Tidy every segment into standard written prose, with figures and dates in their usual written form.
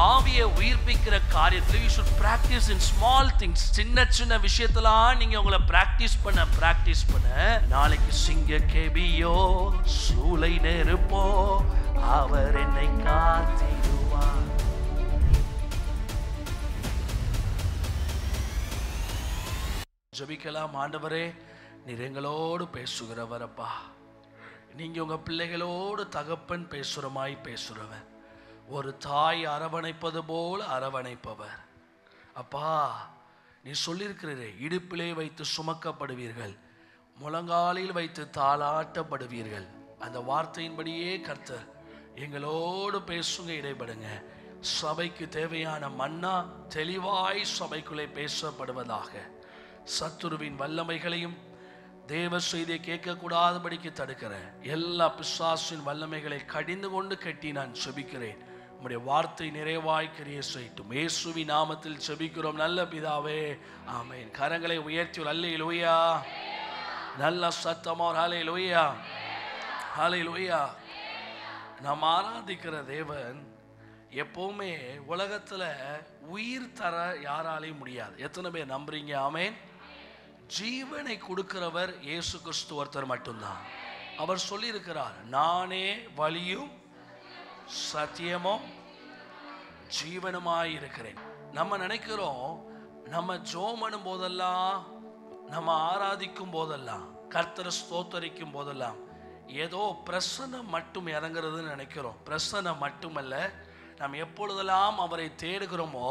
ஆவியை உயிர்ப்பிக்கிற காரியத்தில் you should practice in small things. சின்ன சின்ன விஷயத்தெல்லாம் நீங்க உங்களை பிராக்டிஸ் பண்ண நாளைக்கு சிங்க கேபியோ சூளை நெருப்போ அவர் என்னை காத்திடுவார். ஜெபிக்கலாம். ஆண்டவரே, நீர் எங்களோடு பேசுகிறவரப்பா. நீங்க உங்க பிள்ளைகளோடு தகப்பன் பேசுறவன், ஒரு தாய் அரவணைப்பது போல அரவணைப்பவர். அப்பா, நீ சொல்லியிருக்கிறீரே, இடுப்பிலே வைத்து சுமக்கப்படுவீர்கள், முழங்காலில் வைத்து தாளாட்டப்படுவீர்கள். அந்த வார்த்தையின்படியே கர்த்தர் எங்களோடு பேசுங்க, இடைபடுங்க. சபைக்கு தேவையான மன்னா தெளிவாய் சபைக்குள்ளே பேசப்படுவதாக. சத்துருவின் வல்லமைகளையும் தேவ செய்தியை கேட்கக்கூடாதபடிக்கு தடுக்கிற எல்லா பிசாசின் வல்லமைகளை கடிந்து கொண்டு கட்டி நான் செபிக்கிறேன். உம்முடைய வார்த்தை நிறைவாய் கிரியை செய்யட்டும். இயேசுவின் நாமத்தில் செபிக்கிறோம் நல்ல பிதாவே, ஆமென். கரங்களை உயர்த்தி ஒரு அல்லேலூயா, நல்ல சத்தமா ஒரு அல்லேலூயா, அல்லேலூயா. நாம் ஆராதிக்கிற தேவன் எப்பவுமே உலகத்துல உயிர் தர யாராலையும் முடியாது. எத்தனை பேர் நம்புறீங்க? ஆமென். ஜீவனை கொடுக்கிறவர் இயேசு கிறிஸ்து ஒருத்தர் மட்டும்தான். அவர் சொல்லி இருக்கிறார், நானே வழியும் சத்தியமும் ஜீவனுமாய் இருக்கிறேன். நம்ம நினைக்கிறோம், நம்ம ஜெபம் பண்ணும் போதெல்லாம், நம்ம ஆராதிக்கும் போதெல்லாம், கர்த்தரை ஸ்தோத்தரிக்கும் போதெல்லாம் ஏதோ பிரசன்னம் மட்டும் இறங்குறதுன்னு நினைக்கிறோம். பிரசன்னம் மட்டுமல்ல, நாம் எப்பொழுதெல்லாம் அவரை தேடுகிறோமோ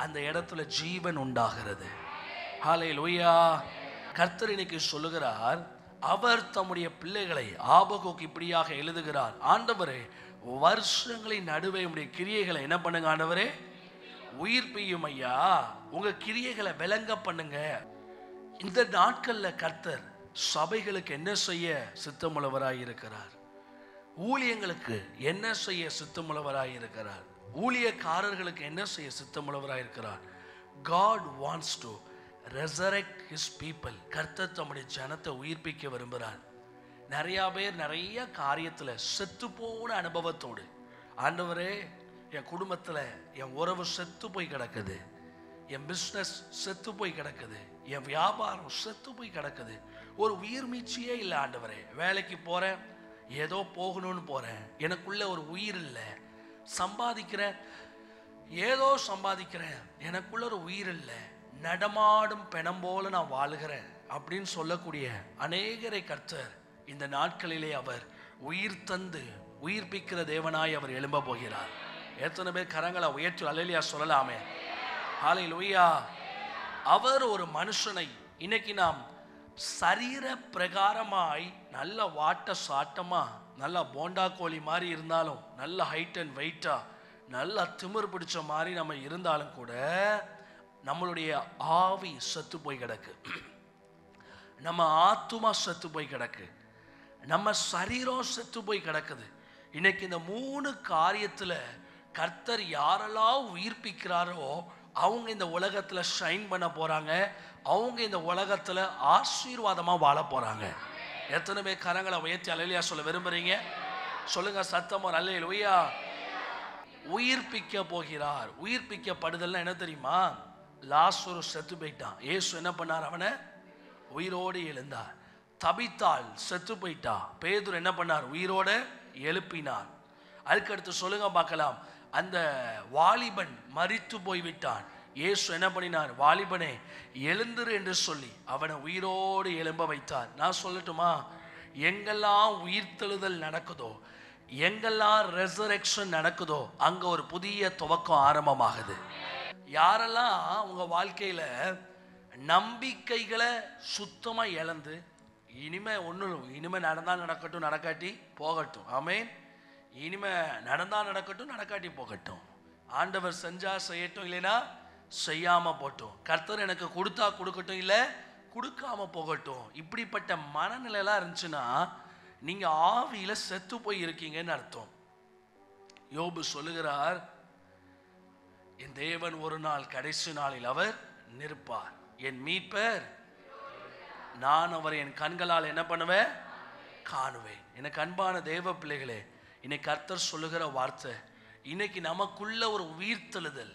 அந்த இடத்துல ஜீவன் உண்டாகிறது. ஹல்லேலூயா. கர்த்தர் இன்னைக்கு சொல்லுகிறார், அவர் தம்முடைய பிள்ளைகளை, ஆபகுக்கு இப்படியாக எழுதுகிறார், ஆண்டவரே, வருஷங்களின் நடுவே உடைய கிரியைகளை என்ன பண்ணுங்க ஆண்டவரே, உயிர்ப்பியும் ஐயா. உங்க கிரியைகளை விளங்க பண்ணுங்க. இந்த நாட்கள்ல கர்த்தர் சபைகளுக்கு என்ன செய்ய சித்தமுள்ளவராய் இருக்கிறார், ஊழியங்களுக்கு என்ன செய்ய சித்தமுள்ளவராய் இருக்கிறார், ஊழியக்காரர்களுக்கு என்ன செய்ய சித்தமுள்ளவராய் இருக்கிறார். God wants to resurrect his people. கர்த்தர் தம்முடைய ஜனத்தை உயிர்ப்பிக்க விரும்புகிறார். நிறைய பேர் நிறைய காரியத்துல செத்து போன அனுபவத்தோடு, ஆண்டவரே, என் குடும்பத்துல என் உறவு செத்து போய் கிடக்குது, என் பிஸ்னஸ் செத்து போய் கிடக்குது, என் வியாபாரம் செத்து போய் கிடக்குது, ஒரு உயிர் மீட்சியே இல்லை ஆண்டவரே. வேலைக்கு போறேன், ஏதோ போகணும்னு போறேன், எனக்குள்ள ஒரு உயிர் இல்லை. சம்பாதிக்கிறேன், ஏதோ சம்பாதிக்கிறேன், எனக்குள்ள ஒரு உயிர் இல்லை. நடமாடும் பெணம் போல நான் வாழுகிறேன் அப்படின்னு சொல்லக்கூடிய அநேகரை கர்த்தர் இந்த நாட்களிலே அவர் உயிர் தந்து உயிர்ப்பிக்கிற தேவனாய் அவர் எழும்ப போகிறார். எத்தனை பேர் கரங்களை உயர்த்தி அல்லேலூயா சொல்லலாமே? ஹல்லேலூயா. அவர் ஒரு மனுஷனை இன்னைக்கு நாம் சரீர பிரகாரமாய் நல்ல வாட்ட சாட்டமா, நல்ல போண்டா கோழி மாதிரி இருந்தாலும், நல்ல ஹைட் அண்ட் வெயிட்டா, நல்ல திமிர் பிடிச்ச மாதிரி நம்ம இருந்தாலும் கூட நம்மளுடைய ஆவி செத்து போய் கிடக்கு, நம்ம ஆத்துமா செத்து போய் கிடக்கு, நம்ம சரீரம் செத்து போய் கிடக்குது. இன்னைக்கு இந்த 3 காரியத்துல கர்த்தர் யாரெல்லாம் உயிர்ப்பிக்கிறாரோ அவங்க இந்த உலகத்துல ஷைன் பண்ண போறாங்க, அவங்க இந்த உலகத்துல ஆசீர்வாதமா வாழ போறாங்க. எத்தனை பேர் கரங்களை உயர்த்தி அல்லேலூயா சொல்ல விரும்புறீங்க? சொல்லுங்க சத்தமா அல்லேலூயா. உயிர்ப்பிக்க போகிறார். உயிர்ப்பிக்கப்படுதல்னா என்ன தெரியுமா? லாசரு செத்து போயிட்டான், இயேசு என்ன பண்ணார்? அவனை உயிரோடு எழுந்தார். தபித்தாள் செத்து போயிட்டா, பேதுரு என்ன பண்ணார்? உயிரோடு எழுப்பினார். அதுக்கடுத்து சொல்லுங்க பார்க்கலாம், அந்த வாலிபன் மரித்து போய்விட்டான், இயேசு என்ன பண்ணினார்? வாலிபனே எழுந்திரு என்று சொல்லி அவனை உயிரோடு எழும்ப வைத்தார். நான் சொல்லட்டுமா, எங்கெல்லாம் உயிர்த்தெழுதல் நடக்குதோ, எங்கெல்லாம் ரெசரெக்ஷன் நடக்குதோ, அங்க ஒரு புதிய துவக்கம் ஆரம்பமாகுது. யாரெல்லாம் உங்க வாழ்க்கையில நம்பிக்கைகளை சுத்தமா இழந்து, இனிமே நடந்தா நடக்கட்டும், நடக்காட்டி போகட்டும், ஆமென், இனிமே நடந்தா நடக்கட்டும், நடக்காட்டி போகட்டும், ஆண்டவர் செஞ்சா செய்யட்டும், இல்லைன்னா செய்யாம போட்டும், கர்த்தர் எனக்கு கொடுத்தா கொடுக்கட்டும், இல்லை கொடுக்காம போகட்டும், இப்படிப்பட்ட மனநிலையெல்லாம் இருந்துச்சுன்னா நீங்க ஆவியில செத்து போய் இருக்கீங்கன்னு அர்த்தம். யோபு சொல்லுகிறார், என் தேவன் ஒரு நாள் கடைசி நாளில் அவர் நிற்பார், என் மீட்பர், நான் அவரை என் கண்களால் என்ன பண்ணுவேன்? காணுவேன். எனக்கு அன்பான தேவ பிள்ளைகளே, இன்னைக்கு கர்த்தர் சொல்லுகிற வார்த்தை, இன்னைக்கு நமக்குள்ள ஒரு உயிர்த்தெழுதல்,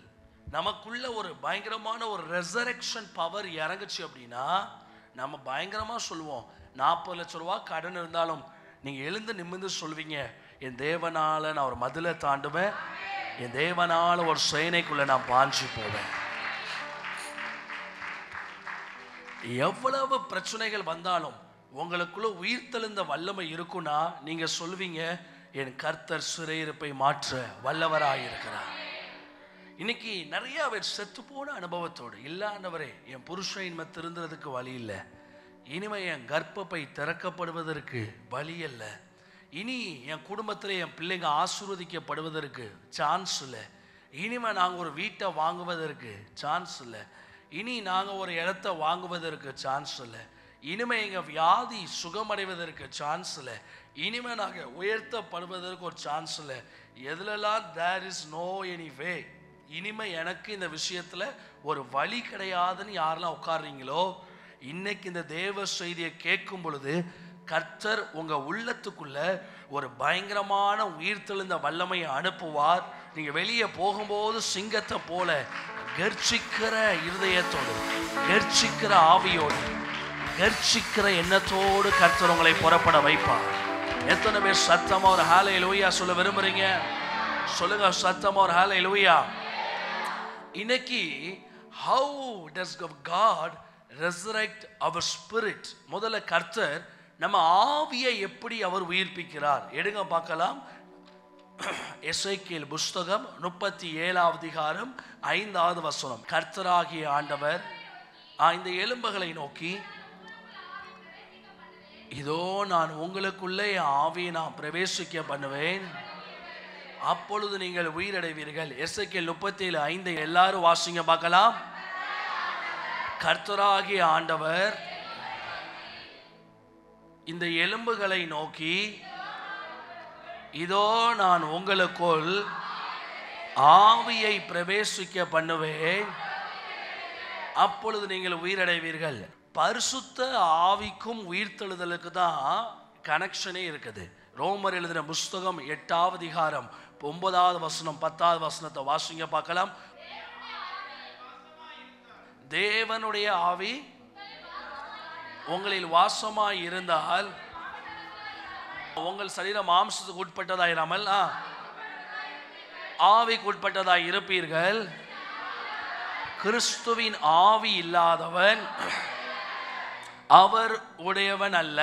நமக்குள்ள ஒரு பயங்கரமான ஒரு ரெசரெக்ஷன் பவர் இறங்குச்சு அப்படின்னா நம்ம பயங்கரமா சொல்லுவோம். 40 லட்சம் ரூபா கடன் இருந்தாலும் நீங்க எழுந்து நிமிர்ந்து சொல்வீங்க, என் தேவனால நான் ஒரு மதிலை தாண்டுவேன், என் தேவனால ஒரு சேனைக்குள்ள நான் பாஞ்சு போவேன். எவ்வளவு பிரச்சனைகள் வந்தாலும் உங்களுக்குள்ள உயிர்த்தெழுந்த வல்லமை இருக்குன்னா நீங்க சொல்வீங்க, என் கர்த்தர் சிறையிருப்பை மாற்ற வல்லவராயிருக்கிறார். இன்னைக்கு நிறைய பேர் செத்து போன அனுபவத்தோடு, இல்லாண்டவரே என் புருஷன் திருந்துறதுக்கு வழி இல்லை, இனிமே என் கர்ப்பப்பை திறக்கப்படுவதற்கு வழி இல்லை, இனி என் குடும்பத்தில் என் பிள்ளைங்க ஆசீர்வதிக்கப்படுவதற்கு சான்ஸ் இல்லை, இனிமே நாங்கள் ஒரு வீட்டை வாங்குவதற்கு சான்ஸ் இல்லை, இனி நாங்கள் ஒரு இடத்த வாங்குவதற்கு சான்ஸ் இல்லை, இனிமே எங்கள் வியாதி சுகமடைவதற்கு சான்ஸ் இல்லை, இனிமே நாங்கள் உயர்த்தப்படுவதற்கு ஒரு சான்ஸ் இல்லை, எதுலெல்லாம் there is no any way, இனிமே எனக்கு இந்த விஷயத்தில் ஒரு வழி கிடையாதுன்னு யாரெல்லாம் உட்கார்றீங்களோ, இன்னைக்கு இந்த தேவ செய்தியை கேட்கும் பொழுது கர்த்தர் உங்க உள்ளத்துக்குள்ள ஒரு பயங்கரமான உயிர்த்தெழுந்த வல்லமையை அனுப்புவார். நீங்க வெளியே போகும்போது சிங்கத்தை போல கர்ச்சிக்கிற இருதயத்தோடு, கர்ச்சிக்கிற ஆவியோடு, கர்ச்சிக்கிற எண்ணத்தோடு கர்த்தர் உங்களை புறப்பட வைப்பார். எத்தனை பேர் சத்தமா ஒரு ஹல்லேலூயா சொல்ல விரும்புறீங்க? சொல்லுங்க சத்தமா ஒரு ஹல்லேலூயா. இன்னைக்கு how does God resurrect our spirit? முதல்ல கர்த்தர் நம்ம ஆவியை எப்படி அவர் உயிர்ப்பிக்கிறார் எடுங்க பார்க்கலாம். எசேக்கியேல் புஸ்தகம் 37 அதிகாரம் 5வது வசனம். கர்த்தராகிய ஆண்டவர் இந்த எலும்புகளை நோக்கி, இதோ நான் உங்களுக்குள்ளே என் ஆவியை நான் பிரவேசிக்க பண்ணுவேன், அப்பொழுது நீங்கள் உயிரடைவீர்கள். எசேக்கியேல் 37:5 எல்லாரும் வாசிங்க பார்க்கலாம். கர்த்தராகிய ஆண்டவர் இந்த எலும்புகளை நோக்கி, இதோ நான் உங்களுக்குள் ஆவியை பிரவேசிக்க பண்ணுவேன், அப்பொழுது நீங்கள் உயிரடைவீர்கள். பரிசுத்த ஆவிக்கும் உயிர்த்தெழுதலுக்கு தான் கனெக்ஷனே இருக்குது. ரோமர் எழுதின புஸ்தகம் 8வது அதிகாரம் 9வது வசனம் 10வது வசனத்தை வாசிங்க பார்க்கலாம். தேவனுடைய ஆவி உங்களில் வாசமாய் இருந்தால் உங்கள் சரீரம் மாம்சத்துக்கு உட்பட்டதாயிராமல் ஆவிக்கு உட்பட்டதாய் இருப்பீர்கள். கிறிஸ்துவின் ஆவி இல்லாதவன் அவர் உடையவன் அல்ல.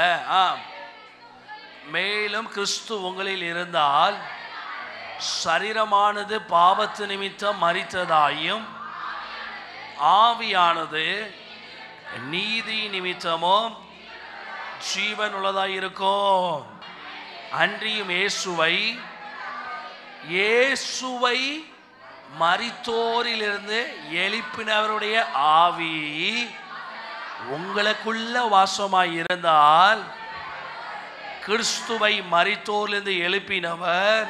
மேலும் கிறிஸ்து உங்களில் இருந்தால் சரீரமானது பாவத்து நிமித்தம் மரித்ததாயும் ஆவியானது நீதி நிமித்தமும் ஜீவன் உள்ளதாயிருக்கும். அன்றியும் இயேசுவை மரித்தோரிலிருந்து எழுப்பினவருடைய ஆவி உங்களுக்குள்ள வாசமாய் இருந்தால், கிறிஸ்துவை மரித்தோரிலிருந்து எழுப்பினவர்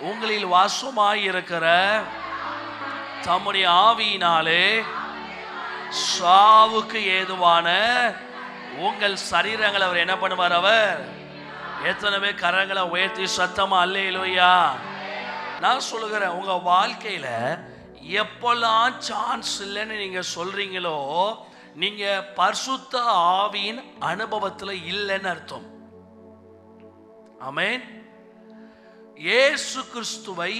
உங்களில் வாசமாய் இருக்கிற தம்முடைய ஆவியினாலே சாவுக்கு ஏதுவான உங்கள் சரீரங்களை அவர் என்ன பண்ணுவார்? அவர் எத்தனை பேர் கரங்களை உயர்த்தி சத்தமா அல்லேலூயா. நான் சொல்லுகிறேன், உங்க வாழ்க்கையில எப்பெல்லாம் சான்ஸ் இல்லைன்னு நீங்க சொல்றீங்களோ நீங்க பரிசுத்த ஆவியின் அனுபவத்துல இல்லைன்னு அர்த்தம். ஆமென். இயேசு கிறிஸ்துவை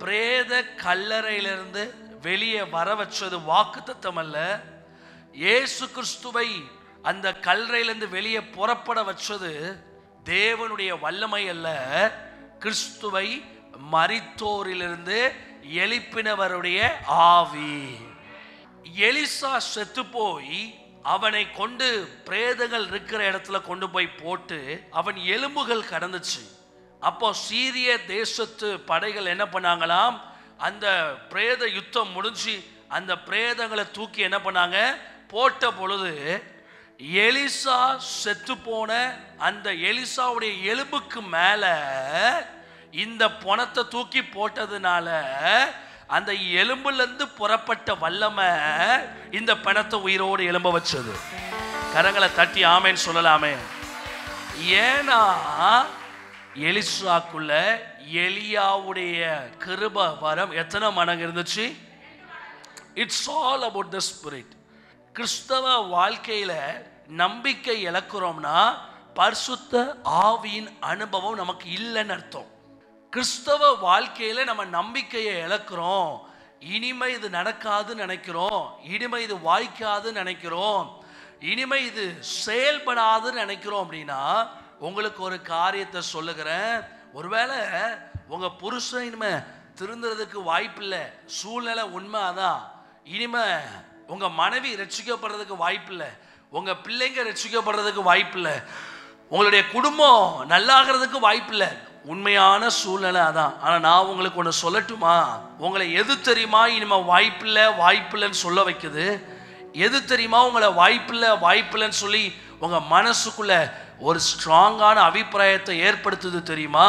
பிரேத கல்லறையிலிருந்து வெளியே வர வச்சது வாக்குத்தத்தம் அல்ல. இயேசு கிறிஸ்துவை அந்த கல்லறையிலிருந்து வெளியே புறப்பட வச்சது தேவனுடைய வல்லமை அல்ல, கிறிஸ்துவை மரித்தோரிலிருந்து எழுப்பினவருடைய ஆவி. எலிசா செத்து போய் அவனை கொண்டு பிரேதங்கள் இருக்கிற இடத்துல கொண்டு போய் போட்டு அவன் எலும்புகள் கடந்துச்சு. அப்போ சீரிய தேசத்து படைகள் என்ன பண்ணாங்களாம், அந்த பிரேத யுத்தம் முடிஞ்சு அந்த பிரேதங்களை தூக்கி என்ன பண்ணாங்க, போட்ட பொழுது எலிசா செத்து போன அந்த எலிசாவுடைய எலும்புக்கு மேல இந்த பணத்தை தூக்கி போட்டதுனால அந்த எலும்புல இருந்து புறப்பட்ட வல்லமை இந்த பணத்தை உயிரோடு எலும்ப வச்சது. கரங்களை தட்டி ஆமேன்னு சொல்லலாமே. ஏன்னா எலிசாக்குள்ள எலியாவுடைய கிருப வரம் எத்தனை மடங்கு இருந்துச்சு? It's all about the spirit. கிறிஸ்தவ வாழ்க்கையில நம்பிக்கை இழக்கிறோம்னா பரிசுத்த ஆவியின் அனுபவம் நமக்கு இல்லைன்னு அர்த்தம். கிறிஸ்தவ வாழ்க்கையில நம்ம நம்பிக்கையை இழக்கிறோம். இனிமை இது நடக்காதுன்னு நினைக்கிறோம், இனிமை இது வாய்க்காதுன்னு நினைக்கிறோம், இனிமை இது செயல்படாதுன்னு நினைக்கிறோம். அப்படின்னா உங்களுக்கு ஒரு காரியத்தை சொல்லுகிறேன். ஒருவேளை உங்க புருஷன் இனிமே திருந்துறதுக்கு வாய்ப்பில்லை, சூழ்நிலை உண்மை அதான். இனிமே உங்க மனைவி ரட்சிக்கப்படுறதுக்கு வாய்ப்பில்லை, உங்க பிள்ளைங்க ரட்சிக்கப்படுறதுக்கு வாய்ப்பில்லை, உங்களுடைய குடும்பம் நல்லாகிறதுக்கு வாய்ப்பில்லை. உண்மையான சூழ்நிலை அதான். ஆனால் நான் உங்களுக்கு ஒன்று சொல்லட்டுமா? உங்களை எது தெரியுமா இனிமே வாய்ப்பில்லைன்னு சொல்ல வைக்குது? எது தெரியுமா உங்களை வாய்ப்பில்லைன்னு சொல்லி உங்க மனசுக்குள்ள ஒரு ஸ்ட்ராங்கான அபிப்பிராயத்தை ஏற்படுத்துது தெரியுமா?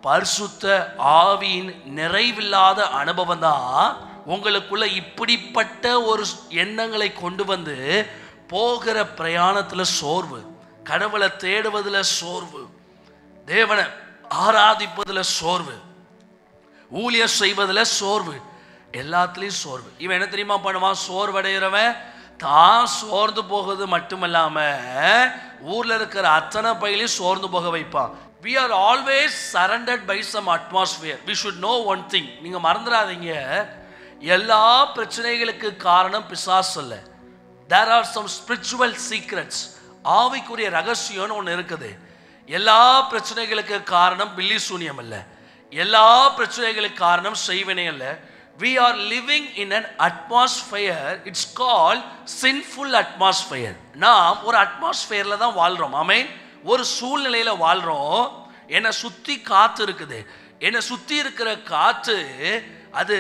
பரிசுத்த ஆவியின் நிறைவில்லாத அனுபவம் தான் உங்களுக்குள்ள இப்படிப்பட்ட ஒரு எண்ணங்களை கொண்டு வந்து போகிற பிரயாணத்தில் சோர்வு, கடவுளை தேடுவதில் சோர்வு, தேவனை ஆராதிப்பதில் சோர்வு, ஊழியம் செய்வதில் சோர்வு, எல்லாத்துலேயும் சோர்வு. இவன் என்ன தெரியுமா பண்ணுவான்? சோர்வடைகிறவன் தான் சோர்ந்து போகிறது மட்டுமல்லாம ஊர்ல இருக்கிற அத்தனை பையிலையும் சோர்ந்து போக வைப்பான். We are always surrounded by some atmosphere. We should know one thing. நீங்க மறந்துடாதீங்க, எல்லா பிரச்சனைகளுக்கு காரணம் பிசாசு அல்ல. There are some spiritual secrets. ஆவிக்குரிய ரகசியம்னு ஒன்று இருக்குது. எல்லா பிரச்சனைகளுக்கு காரணம் பில்லி சூனியம் அல்ல, எல்லா பிரச்சனைகளுக்கு காரணம் செய்வினை அல்ல. We are living in an atmosphere. It's called sinful atmosphere. நாம் ஒரு அட்மாஸ்பியர்ல தான் வாழ்றோம். ஆமென். ஒரு சூழ்நிலையில வாழ்றோம். என்னை சுத்தி காத்து இருக்குது. என்னை சுத்தி இருக்கிற காத்து அது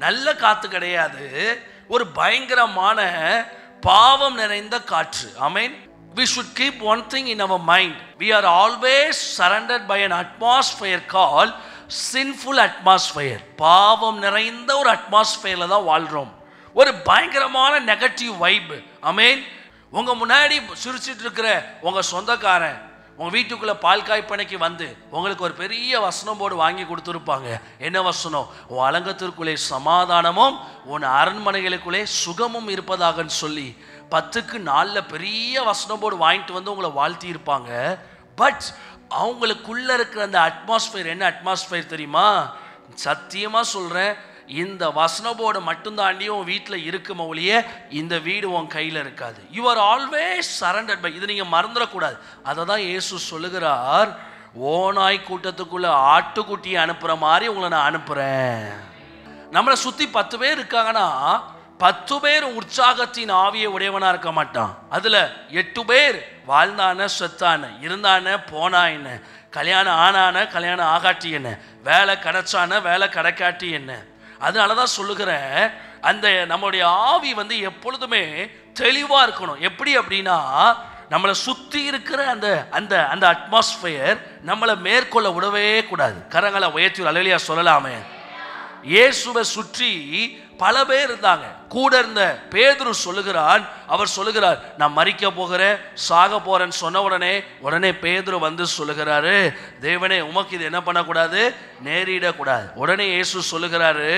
நல்ல காத்து கிடையாது, ஒரு பயங்கரமான பாவம் நிறைந்த காற்று. ஆமென். We should keep one thing in our mind. We are always surrounded by an atmosphere called sinful atmosphere. பாவம் நிறைந்த ஒரு அட்மாஸ்பியர்ல தான் வாழ்றோம். ஒரு பயங்கரமான நெகட்டிவ் வைப். ஆமென். உங்க முன்னாடி சிரிச்சிட்டு இருக்கிற உங்க சொந்தக்காரன் உங்க வீட்டுக்குள்ள பால் காய்ப்பனைக்கு வந்து உங்களுக்கு ஒரு பெரிய வசனம் போர்டு வாங்கி கொடுத்துருப்பாங்க. என்ன வசனம்? உன் அலங்கத்திற்குள்ளே சமாதானமும் உன் அரண்மனைகளுக்குள்ளே சுகமும் இருப்பதாகன்னு சொல்லி 10க்கு 4 பெரிய வசனம் போர்டு வாங்கிட்டு வந்து உங்களை வாழ்த்தி இருப்பாங்க. பட் அவங்களுக்குள்ள இருக்கிற அந்த அட்மாஸ்பியர் என்ன அட்மாஸ்பியர் தெரியுமா? சத்தியமா சொல்றேன், இந்த வசன போர்டு மட்டும் தாண்டியும் வீட்டில் இருக்குமோ ஒழிய இந்த வீடு உன் கையில் இருக்காது. You are always surrounded by. இது நீங்கள் மறந்துடக்கூடாது. அதை தான் இயேசு சொல்லுகிறார், ஓநாய் கூட்டத்துக்குள்ள ஆட்டுக்குட்டியை அனுப்புகிற மாதிரி உங்களை நான் அனுப்புகிறேன். நம்மளை சுற்றி 10 பேர் இருக்காங்கன்னா 10 பேர் உற்சாகத்தின் ஆவியை உடையவனா இருக்க மாட்டான். அதில் 8 பேர் வாழ்ந்தான செத்தான, இருந்தான போனா என்ன, கல்யாணம் ஆனான கல்யாணம் ஆகாட்டி என்ன, வேலை கிடைச்சான வேலை கிடைக்காட்டி என்ன. அதனால தான் சொல்லுகிறேன், அந்த நம்மளுடைய ஆவி எப்பொழுதுமே தெளிவாக இருக்கணும். எப்படி அப்படின்னா, நம்மளை சுற்றி இருக்கிற அந்த அந்த அந்த அட்மாஸ்பியர் நம்மளை மேற்கொள்ள விடவே கூடாது. கரங்களை உயர்த்தி அல்லேலூயா சொல்லலாமே. இயேசுவை சுற்றி பல பேர் இருந்தாங்க. கூட இருந்த பேதுரு சொல்லுகிறான், அவர் சொல்லுகிறார், நான் மரிக்க போகிறேன், சாக போறேன்னு சொன்ன உடனே பேதுரு வந்து சொல்லுகிறாரு, தேவனே உமக்கு இது என்ன பண்ணக்கூடாது, நேரிடக்கூடாது. உடனே இயேசு சொல்லுகிறாரு,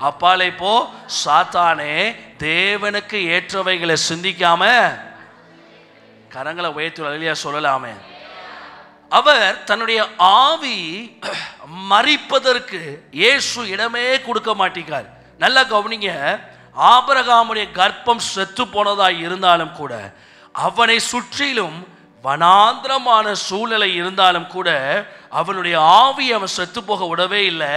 அப்பாலே போ சாத்தானே, தேவனுக்கு ஏற்றவைகளை சிந்திக்காம. கரங்களை உயர்த்தி அல்லேலூயா சொல்லலாமே. அவர் தன்னுடைய ஆவி மரிப்பதற்கு இயேசு இடமே கொடுக்க மாட்டேங்கார். நல்லா கவனிங்க, ஆபிரகாமுடைய கர்ப்பம் செத்து போனதாய் இருந்தாலும் கூட, அவனை சுற்றிலும் வனாந்திரமான சூழ்நிலை இருந்தாலும் கூட, அவனுடைய ஆவி அவன் செத்து போக விடவே இல்லை.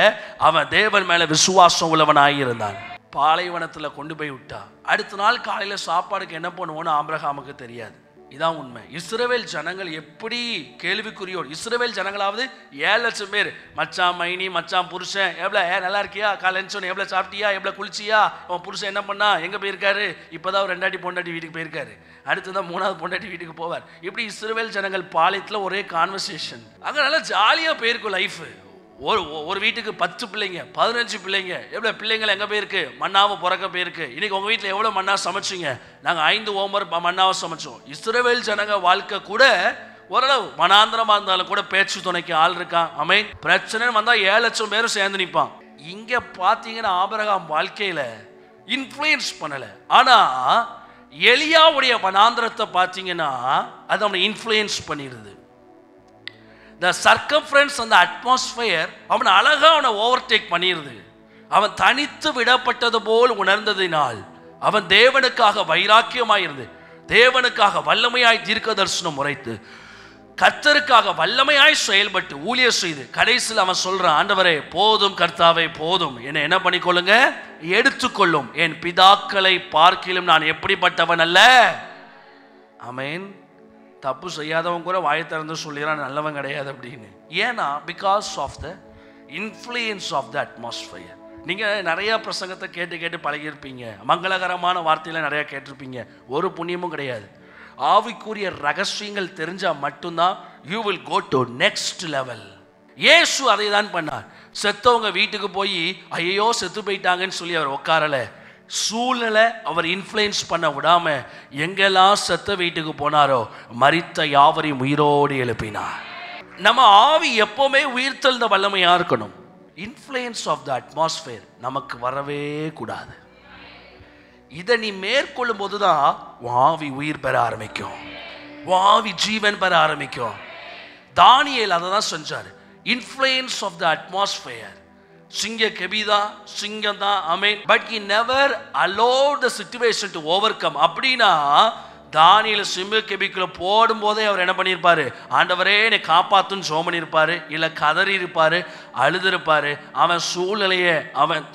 அவன் தேவன் மேல விசுவாசம் உள்ளவனாயிருந்தான். பாலைவனத்தில் கொண்டு போய் விட்டா. அடுத்த நாள் காலையில் சாப்பாடுக்கு என்ன பண்ணுவோன்னு ஆபிரகாமுக்கு தெரியாது. இதான் உண்மை. இஸ்ரவேல் ஜனங்கள் எப்படி கேள்விக்குறியோடு, இஸ்ரவேல் ஜனங்களாவது 7 லட்சம் பேர், மச்சான் மைனி மச்சான் புருஷன் எவ்வளோ நல்லா இருக்கியா, காலைன்னு எவ்வளோ சாப்பிட்டியா, எவ்வளோ குளிச்சியா, அவன் புருஷன் என்ன பண்ணா, எங்கே போயிருக்காரு, இப்போதான் ஒரு 2 பொண்டாட்டி வீட்டுக்கு போயிருக்காரு, அடுத்ததான் 3வது பொண்டாட்டி வீட்டுக்கு போவார். இப்படி இஸ்ரவேல் ஜனங்கள் பாளையத்தில் ஒரே கான்வர்சேஷன். அங்கே நல்லா ஜாலியாக போயிருக்கும் லைஃப். ஒரு வீட்டுக்கு 10 பிள்ளைங்க 15 பிள்ளைங்க, எவ்வளோ பிள்ளைங்கள் எங்கே போயிருக்கு, மண்ணாவை பிறக்க போயிருக்கு. இன்னைக்கு உங்கள் வீட்டில் எவ்வளோ மண்ணா சமைச்சிங்க? நாங்கள் 5 ஓமர் மண்ணாவை சமைச்சோம். இஸ்ரவேல் ஜனங்க வாழ்க்கை கூட ஓரளவு வனாந்திரமா இருந்தாலும் கூட பேச்சு துணைக்கு ஆள் இருக்கான். ஆமென். பிரச்சனை வந்தா 7 லட்சம் பேரும் சேர்ந்து நிற்பான். இங்க பாத்தீங்கன்னா ஆபிரகாம் வாழ்க்கையில இன்ஃப்ளூயன்ஸ் பண்ணல. ஆனா எலியாவுடைய வனாந்திரத்தை பார்த்தீங்கன்னா அது அவனை இன்ஃப்ளூயன்ஸ் பண்ணிடுது. த சர்க்கம்ஃபரன்ஸ் அந்த அட்மாஸ்பியர் அவனை அழகா அவனை ஓவர்டேக் பண்ணிடுது. அவன் தனித்து விடப்பட்டது போல் உணர்ந்ததினால் அவன் தேவனுக்காக வைராக்கியமாயிருந்து, தேவனுக்காக வல்லமையாய் தீர்க்க தரிசனம் உரைத்து, கர்த்தருக்காக வல்லமையாய் செயல்பட்டு ஊழியர் செய்து கடைசியில் அவன் சொல்றான், ஆண்டவரே போதும் கர்த்தாவே போதும், என்ன பண்ணிக்கொள்ளுங்க, எடுத்துக்கொள்ளும், என் பிதாக்களை பார்க்கிலும் நான் எப்படிப்பட்டவன் அல்ல. ஆமென். தப்பு செய்யாதவன் கூட வாயை திறந்து சொல்லிடுறான் நல்லவன் கிடையாது அப்படின்னு. ஏன்னா because of the influence of the atmosphere. நீங்கள் நிறைய பிரசங்கத்தை கேட்டு கேட்டு பழகியிருப்பீங்க, மங்களகரமான வார்த்தையில நிறைய கேட்டிருப்பீங்க, ஒரு புண்ணியமும் கிடையாது. ஆவிக்குரிய ரகசியங்கள் தெரிஞ்சால் மட்டும்தான் you will go to next level. Yesu அதை தான் பண்ணார். செத்தவங்க வீட்டுக்கு போய் ஐயோ செத்து போயிட்டாங்கன்னு சொல்லி அவர் உட்காரல. சூழ்நிலை அவர் இன்ஃப்ளூயன்ஸ் பண்ண விடாம எங்கெல்லாம் செத்த வீட்டுக்கு போனாரோ மரித்த யாவரையும் உயிரோடு எழுப்பினார். நம்ம ஆவி எப்பவுமே உயிர்த்தெழுந்த வல்லமையா இருக்கணும். இன்ஃப்ளூயன்ஸ் ஆஃப் த அட்மாஸ்பியர் நமக்கு வரவே கூடாது. இதை நீ மேற்கொள்ளும் போதுதான் ஆவி உயிர் பெற ஆரம்பிக்கும், ஆவி ஜீவன் பெற ஆரம்பிக்கும். தானியேல் அதை தான் செஞ்சார். Influence of the atmosphere. சிங்க கெபிதா சிங்கம் தான், ஆமென். But he never allow the situation to overcome. அப்படின்னா தானியேல் சிம்ம கெபிக்குள்ள போடும் போதே அவர் என்ன பண்ணியிருப்பாரு, ஆண்டவரே என்னை காப்பாத்துன்னு ஜெபம் பண்ணியிருப்பாரு, இல்லை கதறி இருப்பாரு, அழுதுருப்பாரு. அவன்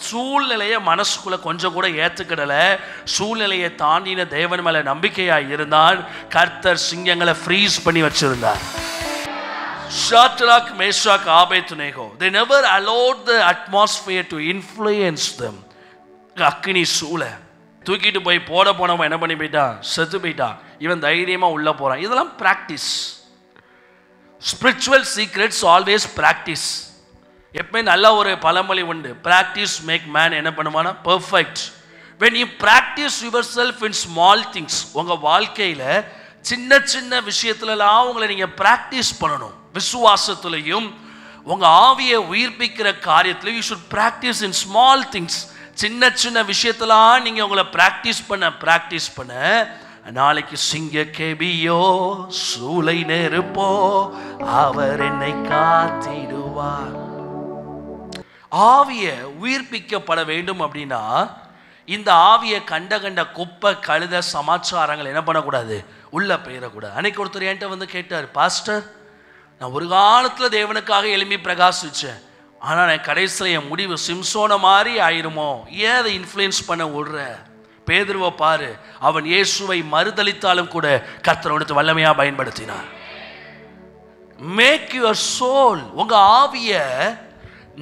சூழ்நிலையை மனசுக்குள்ள கொஞ்சம் கூட ஏத்துக்கிடல. சூழ்நிலையை தாண்டின தேவன் மேல நம்பிக்கையாய் இருந்தான். கர்த்தர் சிங்கங்களை ஃப்ரீஸ் பண்ணி வச்சிருந்தார். Shadrach, Meshach, Abednego, they never allowed the atmosphere to influence them. அக்கினி சூழ தூக்கிட்டு போய் போனவன் என்ன பண்ணி போயிட்டான், செத்து போயிட்டான். இவன் தைரியமா உள்ள போறான். இதெல்லாம் practice. Spiritual secrets always practice. எப்பவுமே நல்ல ஒரு பழமொழி உண்டு, பிராக்டிஸ் மேக் மேன் என்ன பண்ணுவானா perfect. when you practice yourself in small things, உங்க வாழ்க்கையில சின்ன சின்ன விஷயத்துலலாம் உங்களை நீங்க பிராக்டிஸ் பண்ணணும். விசுவாசத்திலையும் உங்க ஆவியை உயிர்ப்பிக்கிற காரியத்திலையும் you should practice in small things. சின்ன சின்ன விஷயத்தெல்லாம் நீங்க உங்களை பிராக்டிஸ் பண்ண நாளைக்கு சிங்க கேபியோ சூளை நெருப்போ அவர் என்னை காத்திடுவார். ஆவியை உயிர்ப்பிக்கப்பட வேண்டும் அப்படின்னா இந்த ஆவியை கண்ட குப்பை கழுத சமாச்சாரங்கள் என்ன பண்ணக்கூடாது, உள்ள பெயரக்கூடாது. அன்னைக்கு ஒருத்தர் என்கிட்ட வந்து கேட்டார், பாஸ்டர் நான் ஒரு காலத்தில் தேவனுக்காக எழுப்பி பிரகாசிச்சேன், ஆனால் நான் கடைசியில் என் முடிவு சிம்சோனை மாதிரி ஆயிருமோ, ஏன் அதை இன்ஃப்ளூயன்ஸ் பண்ண விடுற? பேதுருவை பாரு, அவன் இயேசுவை மறுதளித்தாலும் கூட கர்த்தர் அவனுக்கு வல்லமையா பயன்படுத்தினார். மேக் யுவர் சோல், உங்க ஆவிய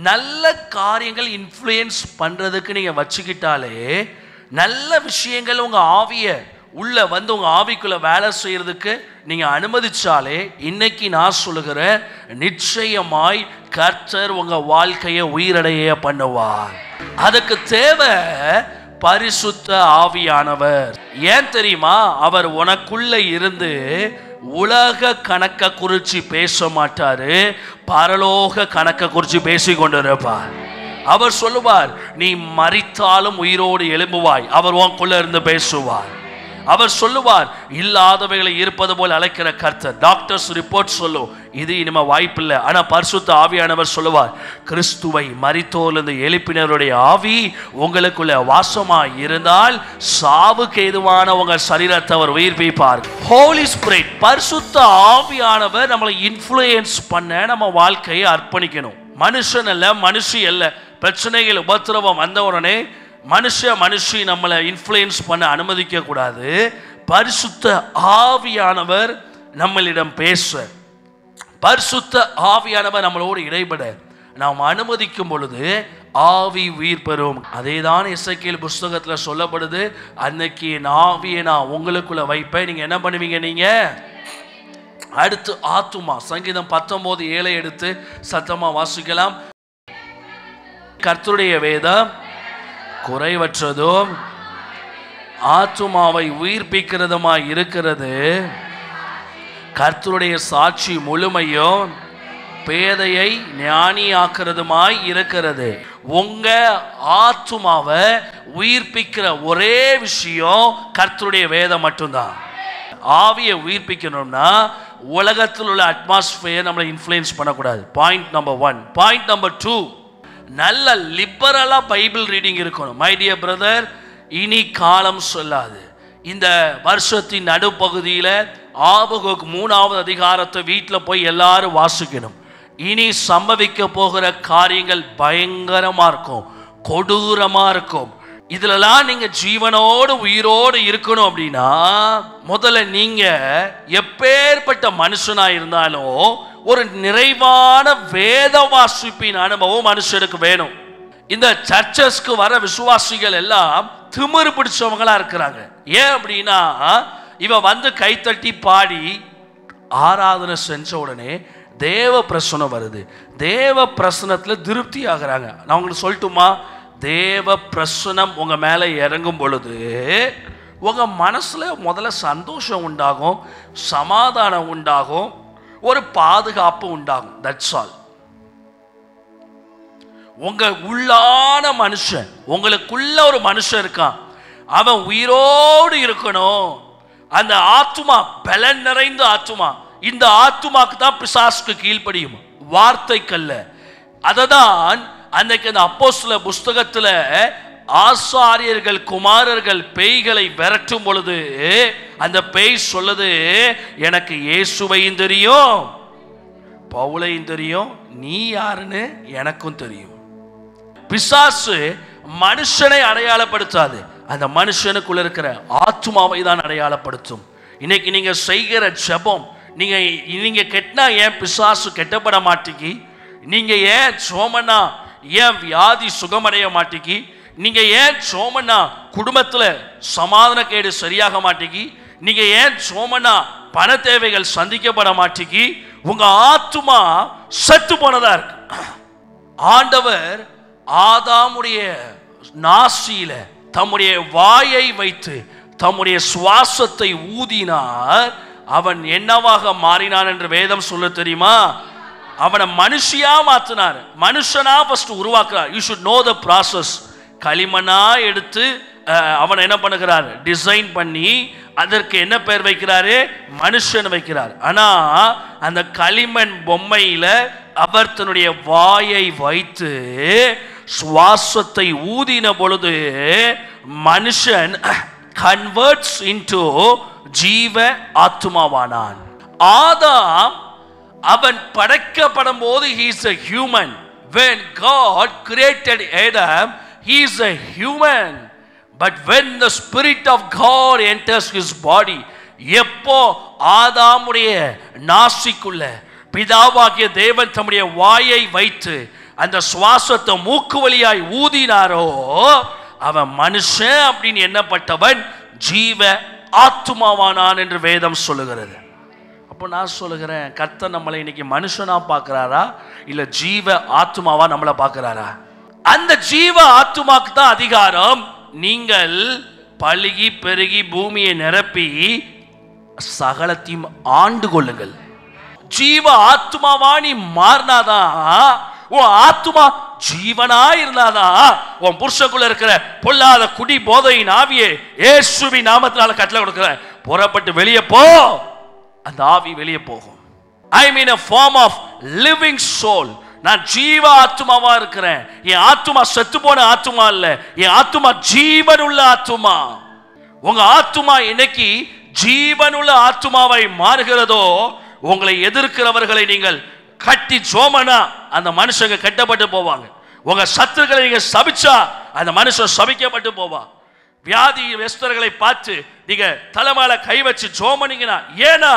நல்ல காரியங்கள் இன்ஃப்ளூயன்ஸ் பண்றதுக்கு நீங்க வச்சுக்கிட்டாலே, நல்ல விஷயங்கள் உங்க ஆவிய உள்ள வந்து உங்க ஆவிக்குள்ள வேலை செய்யறதுக்கு நீங்க அனுமதிச்சாலே, இன்னைக்கு நான் சொல்லுகிறேன், நிச்சயமாய் கர்த்தர் உங்க வாழ்க்கையை உயிரடைய பண்ணுவார். அதுக்கு தேவை பரிசுத்த ஆவியானவர். ஏன் தெரியுமா? அவர் உனக்குள்ள இருந்து உலக கணக்க குறிச்சி பேச மாட்டாரு, பரலோக கணக்க குறிச்சி பேசி கொண்டிருப்பார். அவர் சொல்லுவார், நீ மரித்தாலும் உயிரோடு எழும்புவாய். அவர் உனக்குள்ள இருந்து பேசுவார். அவர் சொல்லுவார், இல்லாதவைகளை இருப்பது போல் அழைக்கிற கர்த்தர். டாக்டர்ஸ் ரிப்போர்ட் சொல்லும் இது இனிமே வாய்ப்பில்லை, ஆனா பரிசுத்த ஆவியானவர் சொல்லுவார், கிறிஸ்துவை மரித்தோரிலிருந்து எழுப்பினருடைய ஆவி உங்களுக்குள்ள வாசமாய் இருந்தால் சாவுக்கு ஏதுவான உங்க சரீரத்தை அவர் உயிர்ப்பிப்பார். ஹோலி ஸ்பிரிட், பரிசுத்த ஆவியானவர் நம்மளை இன்ஃப்ளூயன்ஸ் பண்ண நம்ம வாழ்க்கையை அர்ப்பணிக்கணும். மனுஷன் அல்ல, மனுஷி அல்ல. பிரச்சனைகள் உபத்திரவம் வந்த உடனே மனுஷி நம்மளை இன்ஃப்ளூயன்ஸ் பண்ண அனுமதிக்க கூடாது. பரிசுத்த ஆவியானவர் நம்மளிடம் பேச, பரிசுத்த ஆவியானவர் நம்மளோடு இடைபட நாம் அனுமதிக்கும் பொழுது ஆவி உயிர் பெறும். அதே தான் எசேக்கியேல் புஸ்தகத்தில் சொல்லப்படுது, அன்னைக்கு என் ஆவியை நான் உங்களுக்குள்ள வைப்பேன், நீங்க என்ன பண்ணுவீங்க? நீங்க அடுத்து ஆத்துமா. சங்கீதம் 19:7 எடுத்து சத்தமா வாசிக்கலாம். கர்த்தருடைய வேதம் குறைவற்றதும் ஆத்துமாவை உயிர்ப்பிக்கிறதுமாய் இருக்கிறது, கர்த்தருடைய சாட்சி முழுமையும் பேதையை ஞானியாக்குறதுமாய் இருக்கிறது. உங்க ஆத்துமாவை உயிர்ப்பிக்கிற ஒரே விஷயம் கர்த்தருடைய வேதம் மட்டும்தான். ஆவியை உயிர்ப்பிக்கணும்னா உலகத்தில் உள்ள அட்மாஸ்பியர் நம்மளை இன்ஃப்ளூயன்ஸ் பண்ணக்கூடாது. Point number 1. பாயிண்ட் நம்பர் 2, நல்ல லிபரலா பைபிள் ரீடிங் இருக்கணும். மை டியர் பிரதர், இனி காலம் சொல்லாது. இந்த வருஷத்தின் நடுப்பகுதியில் ஆபகுக் 3வது அதிகாரத்தை வீட்டில் போய் எல்லாரும் வாசிக்கணும். இனி சம்பவிக்க போகிற காரியங்கள் பயங்கரமா இருக்கும், கொடூரமா இருக்கும். இதுலலாம் நீங்க ஜீவனோடு உயிரோடு இருக்கணும் அப்படின்னா முதல்ல நீங்க எப்பேற்பட்ட மனுஷனா இருந்தாலும் ஒரு நிறைவான வேத வாசிப்பின் அனுபவம் மனுஷனுக்கு வேணும். இந்த சர்ச்சஸ்க்கு வர விசுவாசிகள் எல்லாம் திமிரு பிடிச்சவங்களா இருக்கிறாங்க. ஏன் அப்படின்னா இவன் வந்து கைத்தட்டி பாடி ஆராதனை செஞ்ச உடனே தேவ பிரசனம் வருது. தேவ பிரசனத்தில் திருப்தி ஆகிறாங்க. நான் உங்களுக்கு சொல்லட்டுமா, தேவ பிரசனம் உங்க மேல இறங்கும் பொழுது உங்க மனசுல முதல்ல சந்தோஷம் உண்டாகும், சமாதானம் உண்டாகும், ஒரு பாதுகாப்பு உண்டாகும். That's all. உங்க உள்ளான மனுஷன், உங்களுக்குள்ள ஒரு மனுஷன் இருக்கான், அவன் உயிரோடு இருக்கணும். அந்த ஆத்துமா பலன் நிறைந்த ஆத்துமா. இந்த ஆத்துமாக்கு தான் பிசாசுக்கு கீழ்ப்படியும், வார்த்தைக்கல்ல. அததான் அன்னைக்கு அந்த அப்போஸ்தல புஸ்தகத்துல ஆசாரியர்கள் குமாரர்கள் பேய்களை விரட்டும் பொழுது அந்த பேய் சொல்லுது, எனக்கு இயேசுவையும் தெரியும், பவுலையும் தெரியும், நீ யாருன்னு எனக்கும் தெரியும். பிசாசு மனுஷனை அடையாளப்படுத்தாது, அந்த மனுஷனுக்குள்ள இருக்கிற ஆத்துமாவை தான் அடையாளப்படுத்தும். இன்னைக்கு நீங்க செய்கிற ஜெபம், நீங்க கெட்டினா ஏன் பிசாசு கெட்டப்பட மாட்டேங்கி, நீங்க ஏன் சோமனா ஏன் வியாதி சுகமடைய மாட்டேங்கி, நீங்க ஏன் சோமனா குடும்பத்துல சமாதான கேடு சரியாக மாட்டேங்கி, நீங்க ஏன் சோமனா பண தேவைகள் சந்திக்கப்பட மாட்டேங்கி, உங்க ஆத்துமா செத்து போனதா இருக்கு. ஆண்டவர் ஆதாமுடைய நாசியில தம்முடைய வாயை வைத்து தம்முடைய சுவாசத்தை ஊதினார். அவன் என்னவாக மாறினான் என்று வேதம் சொல்ல தெரியுமா? அவனை மனுஷியா மாத்தினார், மனுஷனா ஃபர்ஸ்ட் உருவாக்குறார். You should know the process. களிமண்ணா எடுத்து அவனை என்ன பண்ணுகிறார், டிசைன் பண்ணி அதற்கு என்ன பெயர் வைக்கிறாரு, மனுஷன் வைக்கிறார். ஆனா அந்த களிமண் பொம்மையில அவர் தன்னுடைய வாயை வைத்து சுவாசத்தை ஊதின பொழுது மனுஷன் கன்வெர்ட்ஸ் இன்டு ஜீவ ஆத்மாவானான். ஆதாம் அவன் படைக்கப்படும் போது he is a human. When God created Adam, he is a human. But when the spirit of God enters his body, எப்போ ஆதாமுடைய நாசிக்குள்ள பிதாவாகிய தேவன் தம்முடைய வாயை வைத்து அந்த சுவாசத்தை மூக்கு வழியாய் ஊதினாரோ அவன் மனுஷன் அப்படின்னு எண்ணப்பட்டவன் ஜீவ ஆத்துமாவானான் என்று வேதம் சொல்லுகிறது. அப்போ நான் சொல்லுகிறேன், கர்த்தர் நம்மளை இன்னைக்கு மனுஷனா பார்க்கிறாரா இல்ல ஜீவ ஆத்துமாவா நம்மளை பார்க்கிறாரா? அந்த ஜீவ ஆத்துமாக்கு தான் அதிகாரம். நீங்கள் பலுகி பெருகி பூமியை நிரப்பி சகலத்தையும் ஆண்டு கொள்ளுங்கள். ஜீவ ஆத்துமாவா நீ மாறினாதான், உன் ஆத்துமா ஜீவனா இருந்தாதான் உன் புருஷனுக்குள்ள இருக்கிற பொல்லாத குடி போதையின் ஆவியே இயேசுவின் நாமத்தினால கட்டளை கொடுக்கிற, புறப்பட்டு வெளியே போ. அந்த ஆவி வெளியே போகும். ஐ மீன் a form of living soul. நான் ஜீவ ஆத்துமாவா இருக்கிறேன். என் ஆத்துமா செத்து போன ஆத்துமா இல்ல, என் ஆத்துமா ஜீவனுள்ள ஆத்துமா. உங்க ஆத்துமா இன்னைக்கு ஜீவனுள்ள ஆத்துமாவை மாறுகிறதோ, உங்களை எதிர்க்கிறவர்களை நீங்கள் கட்டி சோமனா அந்த மனுஷங்க கட்டப்பட்டு போவாங்க. உங்க சத்துருக்களை நீங்க சபிச்சா அந்த மனுஷன் சபிக்கப்பட்டு போவான். வியாதி வெஸ்தர்களை பார்த்து நீங்க தலைமையில கை வச்சு சோமனீங்கன்னா, ஏன்னா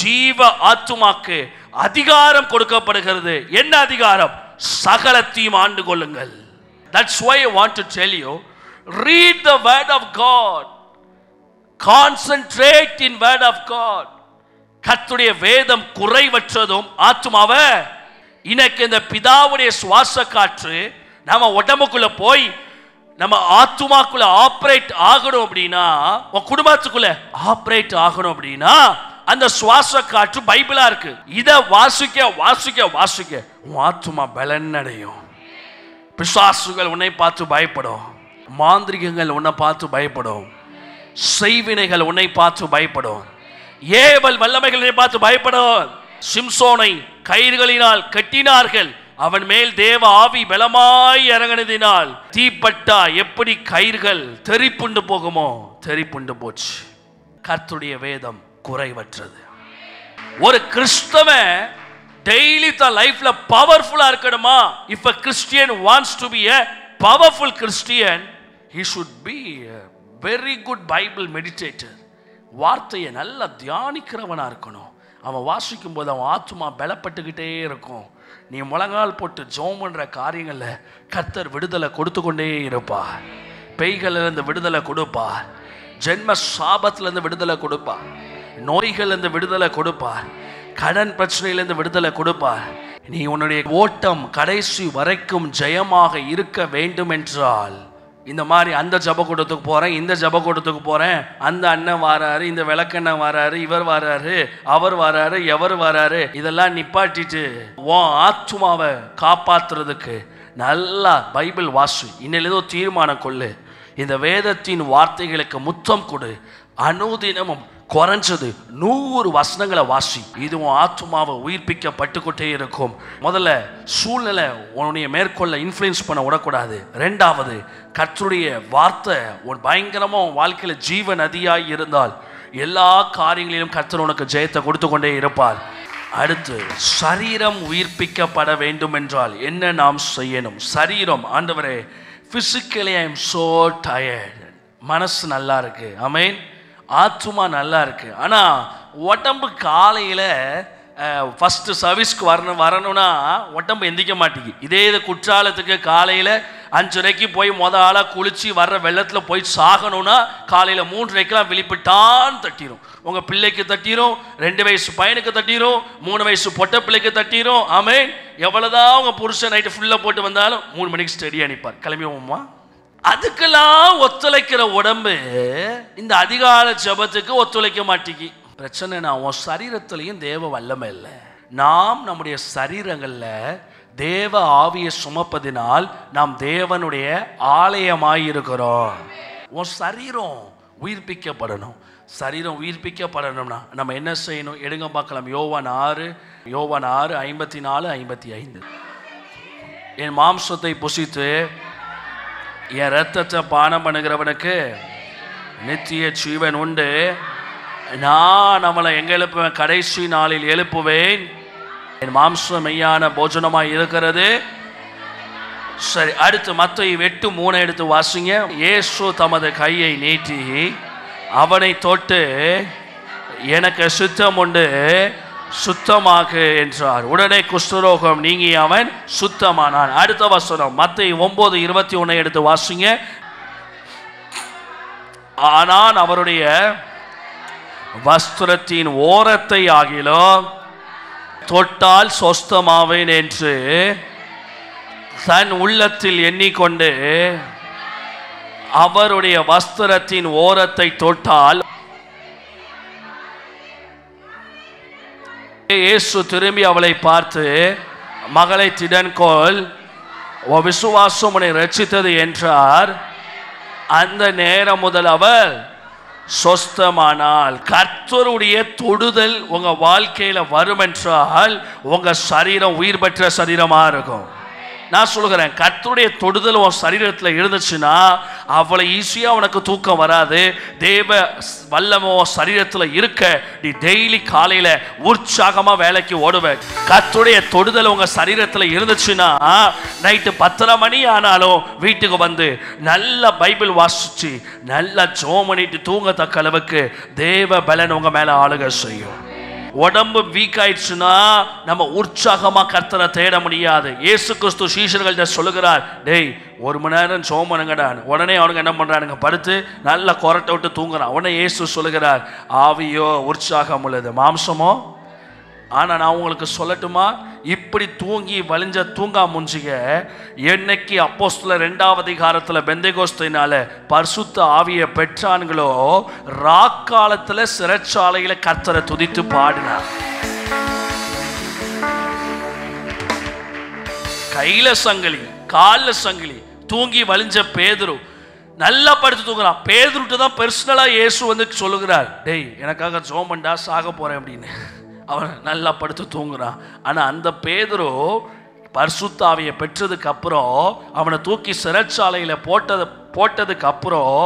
ஜீவ ஆத்துமாக்கு அதிகாரம் கொடுக்கப்படுகிறது. என்ன அதிகாரம்? சகலத்தையும் ஆண்டு கொள்ளுங்கள். That's why I want to tell you, read the word of God, concentrate in word of God. கர்த்தருடைய வேதம் குறைவற்றதும் ஆத்துமாவை இன்னைக்கு இந்த பிதாவுடைய சுவாச காற்று நம்ம உடம்புக்குள்ள போய் நம்ம ஆத்துமாக்குள்ள ஆப்ரேட் ஆகணும் அப்படின்னா, உன் குடும்பத்துக்குள்ள ஆப்ரேட் ஆகணும் அப்படின்னா அந்த சுவாச காற்று பைபிளா இருக்கு. இத வாசிக்க வாசிக்க வாசிக்க உன் ஆத்துமா பலன் அடையும். பிசாசுகள் உன்னை பார்த்து பயப்படும், மாந்திரிகங்கள் உன்னை பார்த்து பயப்படும், செய்வினைகள் உன்னை பார்த்து பயப்படும், ஏவல் வல்லமைகள் உன்னை பார்த்து பயப்படும். சிம்சோனை கயிறுகளினால் கட்டினார்கள், அவன் மேல் தேவ ஆவி பலமாய் இறங்கினதினால் தீப்பட்டா எப்படி கயிறுகள் தெறிப்புண்டு போகுமோ தெறிப்புண்டு போச்சு. கர்த்தருடைய வேதம் குறைவற்றது. ஒரு கிறிஸ்தவன் டெய்லி தான் லைஃப்ல பவர்ஃபுல்லா இருக்கணுமா? if a Christian wants to be a powerful Christian, he should be a very good Bible meditator. வார்த்தையை நல்லா தியானிக்கிறவனா இருக்கணும். அவன் வாசிக்கும் போது அவன் ஆத்துமா பலப்பட்டுக்கிட்டே இருக்கும். நீ முழங்கால் போட்டு ஜெபம் பண்ற காரியங்கள்ல கர்த்தர் விடுதலை கொடுத்து கொண்டே இருப்பார். பேய்களிலிருந்து விடுதலை கொடுப்பார், ஜென்ம சாபத்திலிருந்து விடுதலை கொடுப்பார், நோய்களிலிருந்து விடுதலை கொடுப்பார், கடன் பிரச்சனையிலிருந்து விடுதலை கொடுப்பார். நீ உன்னுடைய ஓட்டம் கடைசி வரைக்கும் ஜெயமாக இருக்க வேண்டும் என்றால் இந்த மாதிரி அந்த ஜபக்கூடத்துக்கு போறேன், இந்த ஜபக்கூடத்துக்கு போறேன், அந்த அண்ணன் வாராரு, இந்த விளக்கண்ணன் வாராரு, இவர் வாராரு, அவர் வாராரு, எவர் வாராரு, இதெல்லாம் நிப்பாட்டிட்டு உன் ஆத்துமாவை காப்பாத்துறதுக்கு நல்லா பைபிள் வாசி. இன்னிலேதோ தீர்மானம் கொள்ளு. இந்த வேதத்தின் வார்த்தைகளுக்கு முத்தம் கொடு. அனுதினமும் குறைஞ்சது 100 வசனங்களை வாசி. இது உன் ஆத்துமாவை உயிர்ப்பிக்கப்பட்டுக்கொண்டே இருக்கும். முதல்ல சூழ்நிலை உன்னுடைய மேற்கொள்ள இன்ஃப்ளூயன்ஸ் பண்ண விடக்கூடாது. ரெண்டாவது, கர்த்தருடைய வார்த்தை உன் பயங்கரமா உன் வாழ்க்கையில ஜீவ நதியாய் இருந்தால் எல்லா காரியங்களிலும் கர்த்தர் உனக்கு ஜெயத்தை கொடுத்து கொண்டே இருப்பார். அடுத்து, சரீரம் உயிர்ப்பிக்கப்பட வேண்டும் என்றால் என்ன நாம் செய்யணும்? சரீரம், ஆண்டவரே physically I am so tired, மனசு நல்லா இருக்கு, ஆமென், ஆத்துமா நல்லா இருக்கு, ஆனா உடம்பு காலையில ஃபர்ஸ்ட் சர்வீஸ்க்கு வரணும்னா உடம்பு எந்திக்க மாட்டேங்குது. இதே இது குற்றாலத்துக்கு காலையில 5:30 போய் ஆளா குளிச்சு வர்ற வெள்ளத்துல போய் சாகணும்னா காலையில 3:30 விழிப்புட்டான் தட்டிரும். உங்க பிள்ளைக்கு தட்டிரும், 2 வயசு பையனுக்கு தட்டிரும், 3 வயசு பொட்ட பிள்ளைக்கு தட்டிரும். ஆமென். எவ்வளவுதான் உங்க புருஷன் நைட்டு ஃபுல்லா போட்டு வந்தாலும் 3 மணிக்கு ஸ்டெடி அனுப்பார், கிளம்பிவோம்மா. அதுக்கெல்லாம் ஒத்துழைக்கிற உடம்பு இந்த அதிகால ஜபத்துக்கு ஒத்துழைக்க மாட்டேங்கி. பிரச்சனை நான் உன் சரீரத்திலையும் தேவ வல்லமை இல்லை. நாம் நம்முடைய சரீரங்கள்ல தேவ ஆவியை சுமப்பதினால் நாம் தேவனுடைய ஆலயமாய் இருக்கிறோம். உன் சரீரம் உயிர்ப்பிக்கப்படணும். சரீரம் உயிர்ப்பிக்கப்படணும்னா நம்ம என்ன செய்யணும்? எடுங்க பார்க்கலாம். யோவான் 6:54-55. என் மாம்சத்தை புசித்து என் ரத்தத்தை பானம் பண்ணுகிறவனுக்கு நித்திய ஜீவன் உண்டு, நான் நம்மளை எங்க எழுப்புவேன்? கடைசி நாளில் எழுப்புவேன். என் மாம்சம் மெய்யான போஜனமாய் இருக்கிறது. சரி, அடுத்து மத்தேயு 8:3 எடுத்து வாசிங்க. இயேசு தமது கையை நீட்டி அவனை தொட்டு எனக்கு சித்தம் உண்டு, சுத்தமாக்கு என்றார். உடனே குஷ்டரோகம் நீங்கி அவன் சுத்தமானான். அடுத்த வசனம் மத்தேயு 9:21 எடுத்து வாசிங்க. ஆனால் அவருடைய வஸ்திரத்தின் ஓரத்தை ஆகிலும் தொட்டால் சொஸ்தமாவேன் என்று தன் உள்ளத்தில் எண்ணிக்கொண்டு அவருடைய வஸ்திரத்தின் ஓரத்தை தொட்டால் இயேசு திரும்பி அவளை பார்த்து, மகளை திடன்கொள், விசுவாசம் உன்னை ரட்சித்தது என்றார். அந்த நேரம் முதல் அவள் சொஸ்தமானால். கர்த்தருடைய தொடுதல் உங்க வாழ்க்கையில வரும் என்றால் உங்க சரீரம் உயிர் பெற்ற சரீரமா இருக்கும். நான் சொல்லுகிறேன், கர்த்தருடைய தொடுதல் உன் சரீரத்தில் இருந்துச்சுன்னா அவ்வளவு ஈஸியா உனக்கு தூக்கம் வராது. தேவ வல்லமோ சரீரத்தில் இருக்க நீ டெய்லி காலையில உற்சாகமா வேலைக்கு ஓடுவ. கர்த்தருடைய தொடுதல் உங்க சரீரத்தில் இருந்துச்சுன்னா நைட்டு 10:30 மணி ஆனாலும் வீட்டுக்கு வந்து நல்ல பைபிள் வாசிச்சு நல்லா ஜெபம் பண்ணிட்டு தூங்கத்தக்க அளவுக்கு தேவ பலன் உங்க மேல ஆளுக செய்யும். உடம்பு வீக் ஆயிடுச்சுன்னா நம்ம உற்சாகமா கர்த்தரை தேட முடியாது. இயேசு கிறிஸ்து சீஷர்கள்ட்ட சொல்லுகிறார், டேய் 1 மணி நேரம் ஜெபம் பண்ணுங்கடா. உடனே அவனுக்கு என்ன பண்றானுங்க? படுத்து நல்லா கொரட்டை விட்டு தூங்குறான். உடனே இயேசு சொல்லுகிறார், ஆவியோ உற்சாகம் உள்ளது, மாம்சமோ. ஆனா நான் உங்களுக்கு சொல்லட்டுமா, இப்படி தூங்கி வலிஞ்ச தூங்கா முஞ்சிக என்னைக்கு அப்போஸ்தலர் 2ஆம் அதிகாரத்தில் பெந்தேகோஸ்தினால பரிசுத்த ஆவியை பெற்றான்களோ ராக்காலத்தில் சிறைச்சாலையில் கர்த்தரை துதித்து பாடினார். கையில சங்கிலி கால சங்கிலி, தூங்கி வலிஞ்ச பேதுரு நல்லா படுத்து தூங்குறான். பேதுருட்டு தான் பர்சனலா இயேசு வந்து சொல்லுகிறார், டேய் எனக்காக ஜெபம் பண்ணா சாக போறேன் அப்படின்னு. அவன் நல்லா படுத்து தூங்குறான். ஆனா அந்த பேதுரு பரிசுத்த ஆவியை பெற்றதுக்கு அப்புறம் அவனை தூக்கி சிறைச்சாலையில போட்டதுக்கு அப்புறம்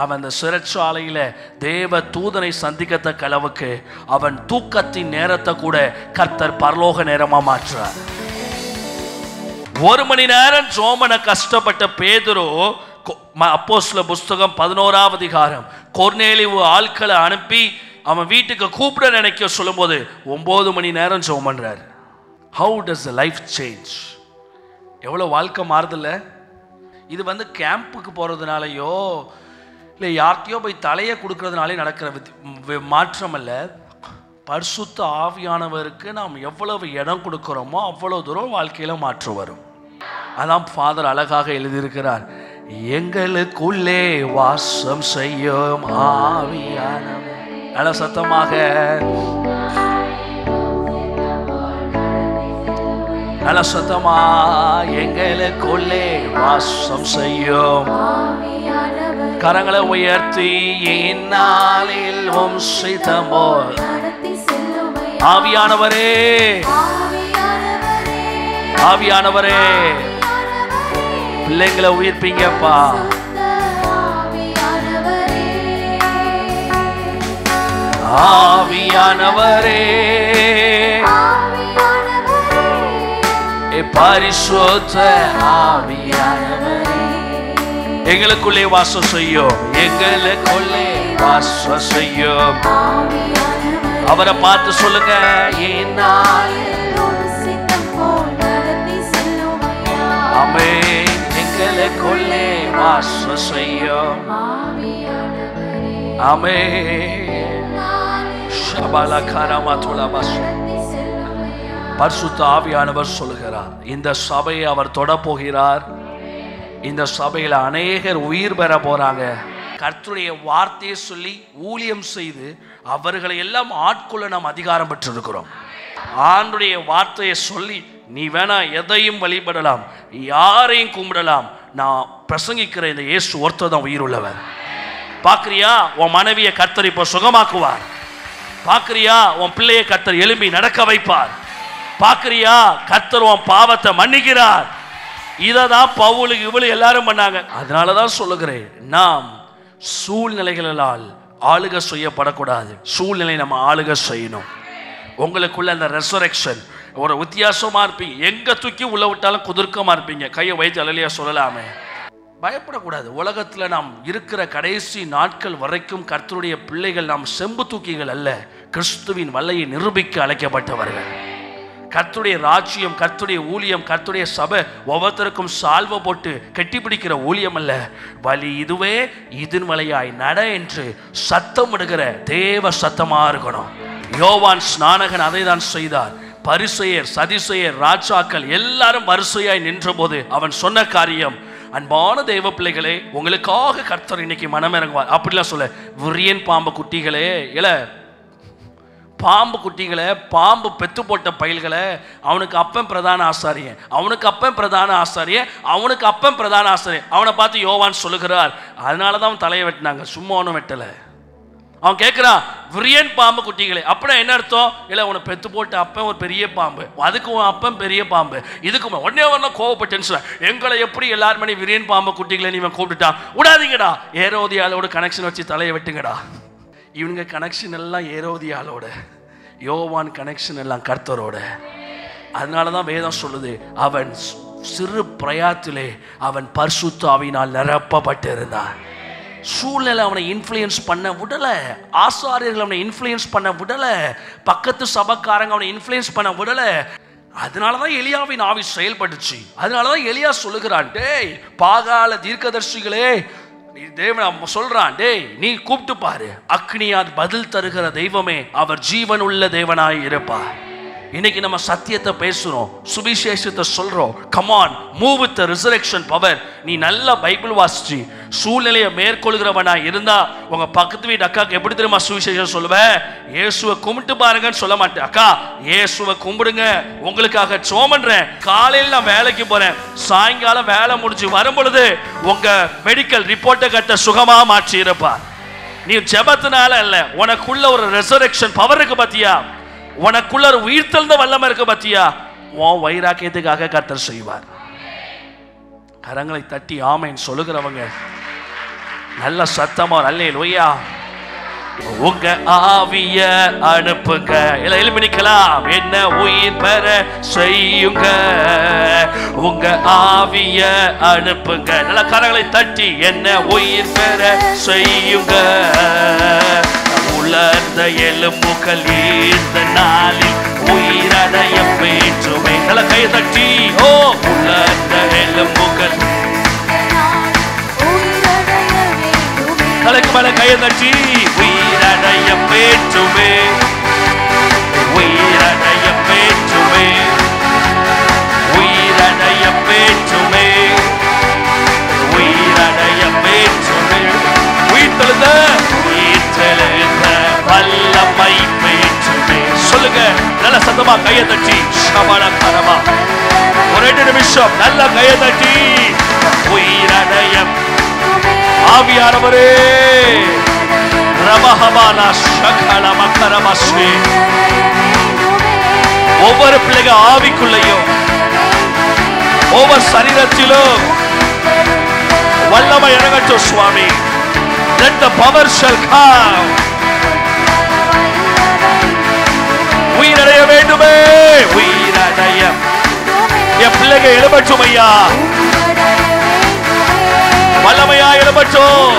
அவன் அந்த சிறைச்சாலையில தேவ தூதனை சந்திக்கத்தக்க அளவுக்கு அவன் தூக்கத்தின் நேரத்தை கூட கர்த்தர் பரலோக நேரமா மாற்றார். 1 மணி நேரம் ஜோமன கஷ்டப்பட்ட பேதுரு அப்போஸ்தலர் புஸ்தகம் 11ஆம் அதிகாரம் கொர்நேலியு ஆட்களை அனுப்பி அவன் வீட்டுக்கு கூப்பிட நினைக்க சொல்லும்போது 9 மணி நேரம் ஜெபம் பண்றார். How does the life change? எவ்வளவு வாழ்க்கை மாறுதில்ல. இது வந்து கேம்புக்கு போறதுனாலயோ இல்லை யார்கிட்டயோ போய் தலையை கொடுக்கறதுனாலே நடக்கிற மாற்றம் அல்ல. பரிசுத்த ஆவியானவருக்கு நாம் எவ்வளவு இடம் கொடுக்கிறோமோ அவ்வளவு தூரம் வாழ்க்கையில மாற்றம் வரும். அதான் ஃபாதர் அழகாக எழுதியிருக்கிறார், எங்களுக்குள்ளே வாசம் செய்யும் ஆவியானவர். நல்ல சத்தமாக, நல்ல சத்தமா, எங்களுக்குள்ளே வாசம் செய்யும். கரங்களை உயர்த்தி இந்நாளில் வம்சித்தமோ ஆவியானவரே, ஆவியானவரே பிள்ளைங்களை உயிர்ப்பீங்கப்பா. ஆவியானவரே பரிசுத்த ஆவியானவரே எங்களுக்குள்ளே வாசம் செய்யும், எங்களுக்குள்ளே வாசம் செய்யும். அவரை பார்த்து சொல்லுங்க, ஆமென், எங்களுக்குள்ளே வாசம் செய்யும். ஆமென். பரிசுத்த ஆவியானவர் சொல்லுகிறார், இந்த சபையை அவர் தொட போகிறார். இந்த சபையில அநேகர் உயிர் பெற போறாங்க. கர்த்தருடைய வார்த்தையை சொல்லி ஊழியம் செய்து அவர்களை எல்லாம் ஆட்கொள்ள நாம் அதிகாரம் பெற்றிருக்கிறோம். ஆண்டுடைய வார்த்தையை சொல்லி நீ வேணா எதையும் வழிபடலாம், யாரையும் கும்பிடலாம், நான் பிரசங்கிக்கிற இந்த இயேசு ஒருத்தர் தான் உயிர் உள்ளவர். பாக்குறியா, உன் மனைவியை கர்த்தர் இப்போ சுகமாக்குவார். பாக்குறியா, உன் பிள்ளையை கர்த்தர் எழும்பி நடக்க வைப்பார். பாக்குறியா, கர்த்தர் உன் பாவத்தை மன்னிக்கிறார். இததான் பவுலுக்கு இவ்வளவு எல்லாரும் பண்ணாங்க. அதனாலதான் சொல்லுகிறேன், நாம் சூழ்நிலைகளால் ஆளுகை செய்யப்படக்கூடாது. சூழ்நிலை நம்ம ஆளுகை செய்யணும். உங்களுக்குள்ள அந்த ரெசரெக்ஷன் ஒரு வித்தியாசமா இருப்பீங்க. எங்க தூக்கி உள்ள விட்டாலும் குதிர்க்கமா இருப்பீங்க. கையை வைத்து அல்லையா சொல்லலாமே. பயப்படக்கூடாது. உலகத்தில் நாம் இருக்கிற கடைசி நாட்கள் வரைக்கும் கர்த்தருடைய பிள்ளைகள் நாம் செம்பு தூக்கிகள் அல்ல, கிறிஸ்துவின் வல்லையை நிரூபிக்க அழைக்கப்பட்டவர்கள். கர்த்தருடைய ராஜ்யம், கர்த்தருடைய ஊழியம், கர்த்தருடைய சபை ஒவ்வொருத்தருக்கும் சால்வை போட்டு கெட்டிப்பிடிக்கிற ஊழியம் அல்ல. வழி இதுவே, இதன் வழியாய் நட என்று சத்தம் விடுகிற தேவ சத்தமா இருக்கணும். யோவான் ஸ்நானகன் அதை தான் செய்தார். பரிசேயர், சதிசேயர், ராஜாக்கள் எல்லாரும் வரிசையாய் நின்ற போது அவன் சொன்ன காரியம், அன்பான தெய்வ பிள்ளைகளே, உங்களுக்காக கர்த்தர் இன்னைக்கு மனமிறங்குவார். அப்படிலாம் சொல்ல, விரியன் பாம்பு குட்டிகளே, இல்ல பாம்பு குட்டிகளை, பாம்பு பெத்து போட்ட பயில்களை, அவனுக்கு அப்பன் பிரதான ஆசாரியன், அவனுக்கு அப்பன் பிரதான ஆசாரியன், அவனுக்கு அப்பன் பிரதான ஆசாரியன். அவனை பார்த்து யோவான் சொல்லுகிறார், அதனாலதான் அவன் தலையை வெட்டினாங்க, சும்மா ஒன்றும் வெட்டல. அவன் கேட்கிறான், விரியன் பாம்பு குட்டிகளே, அப்படின்னா என்ன அர்த்தம்? இல்லை, உன பெத்து போட்ட அப்பன் ஒரு பெரிய பாம்பு, அதுக்கு உன் அப்பன் பெரிய பாம்பு, இதுக்கு உடனே வரலாம் கோவப்பட்டேன்னு எங்களை எப்படி எல்லாருமே விரியன் பாம்பு குட்டிகளை நீ கூப்பிட்டுட்டான், விடாதீங்கடா, ஏரோதியாலோட கனெக்ஷன் வச்சு தலையை வெட்டுங்கடா. இவனுங்க கனெக்ஷன் எல்லாம் ஏரோதியாலோட, யோவான் கனெக்ஷன் எல்லாம் கர்த்தரோட. அதனாலதான் வேதம் சொல்லுது, அவன் சிறு பிரயாத்திலே அவன் பரிசுத்த ஆவியினால் நிரப்பப்பட்டு இருந்தான். சூழ்நிலை அவனை இன்ஃப்ளூயன்ஸ் பண்ண விடல, ஆசாரியர்கள் அவனை இன்ஃப்ளூயன்ஸ் பண்ண விடல, பக்கத்து சபைக்காரங்க அவனை இன்ஃப்ளூயன்ஸ் பண்ண விடல. அதனாலதான் எலியாவின் ஆவி செயல்பட்டுச்சு. அதனாலதான் எலியா சொல்லுகிறான், டேய் பாகால தீர்க்கதர்சிகளே, தேவன் சொல்றான், டேய் நீ கூப்பிட்டு பாரு, அக்னியால் பதில் தருகிற தெய்வமே, அவர் ஜீவன் உள்ள தேவனாய் இருப்பார். இன்னைக்கு நம்ம சத்தியத்தை பேசுறோம், சுவிசேஷத்தை சொல்றோம். Come on, move with the resurrection power. நீ நல்லா பைபிள் வாசிச்சு சூழ்நிலையை மேற்கொள்கிறவனா இருந்தா உங்க பக்கத்து வீட்டு அக்காக்கு எப்படி தெரியுமா சுவிசேஷம் சொல்லுவேன்? இயேசுவை கும்பிட்டு பாருங்கன்னு சொல்ல மாட்டேன். அக்கா இயேசுவை கும்பிடுங்க, உங்களுக்காக ஜெபம் பண்றேன். காலையில் நான் வேலைக்கு போறேன், சாயங்காலம் வேலை முடிஞ்சு வரும் பொழுது உங்க மெடிக்கல் ரிப்போர்ட்டை கட்ட சுகமா மாற்றி இருப்பார். நீ ஜெபத்தினால அல்ல, உனக்குள்ள ஒரு ரெசரக்ஷன் பவர் இருக்கு பாத்தியா, உனக்குள்ள ஒரு உயிர்த்தெழுந்த வல்லமை இருக்கு பாத்தியா, உன் வைராக்கியத்துக்காக கர்த்தர் செய்வார். கரங்களை தட்டி ஆமென் சொல்லுகிறவங்க நல்ல சத்தமா அல்லேலூயா. உங்க ஆவிய அனுப்புங்க, எழுப்பி நிக்கலாம். என்ன உயிர் பெற செய்யுங்க, உங்க ஆவிய அனுப்புங்க. நல்ல கரங்களை தட்டி என்ன உயிர் பெற செய்யுங்க. உலர்ந்த எலும்புகள் இந்த நாளில் உயிரடைய பேற்றுமே. நல்ல கை தட்டி ஓ உலர்ந்த எலும்புகள் தலைக்கு மேல கையை தட்டி உயிரடைய பேற்றுமே, உயிரடைய பேற்றுமே, உயிரடைய பேற்றுமே, உயிரடைய பேற்றுமே. உயிர்த்தெழுந்த உயிர்த்தெழுந்த வல்லமை பேற்றுமே. சொல்லுங்க நல்ல சத்தமா கையை தட்டி சமண கரமா ஒரு 2 நிமிஷம் நல்ல கையை தட்டி உயிரடைய ஆவியானவரே ரமஹபானா ஷகல மக்கரமஸ்வே. ஒவ்வொரு பிள்ளைங்க ஆவிக்குள்ளையும் ஒவ்வொரு சரீரத்திலும் வல்லமை இறங்கட்டும் சுவாமி. Let the power shall come. உயிரடைய வேண்டுமே, உயிரடைய என் பிள்ளைங்க எழும்பட்டும் ஐயா, வல்லமையா எழும்பட்டும்,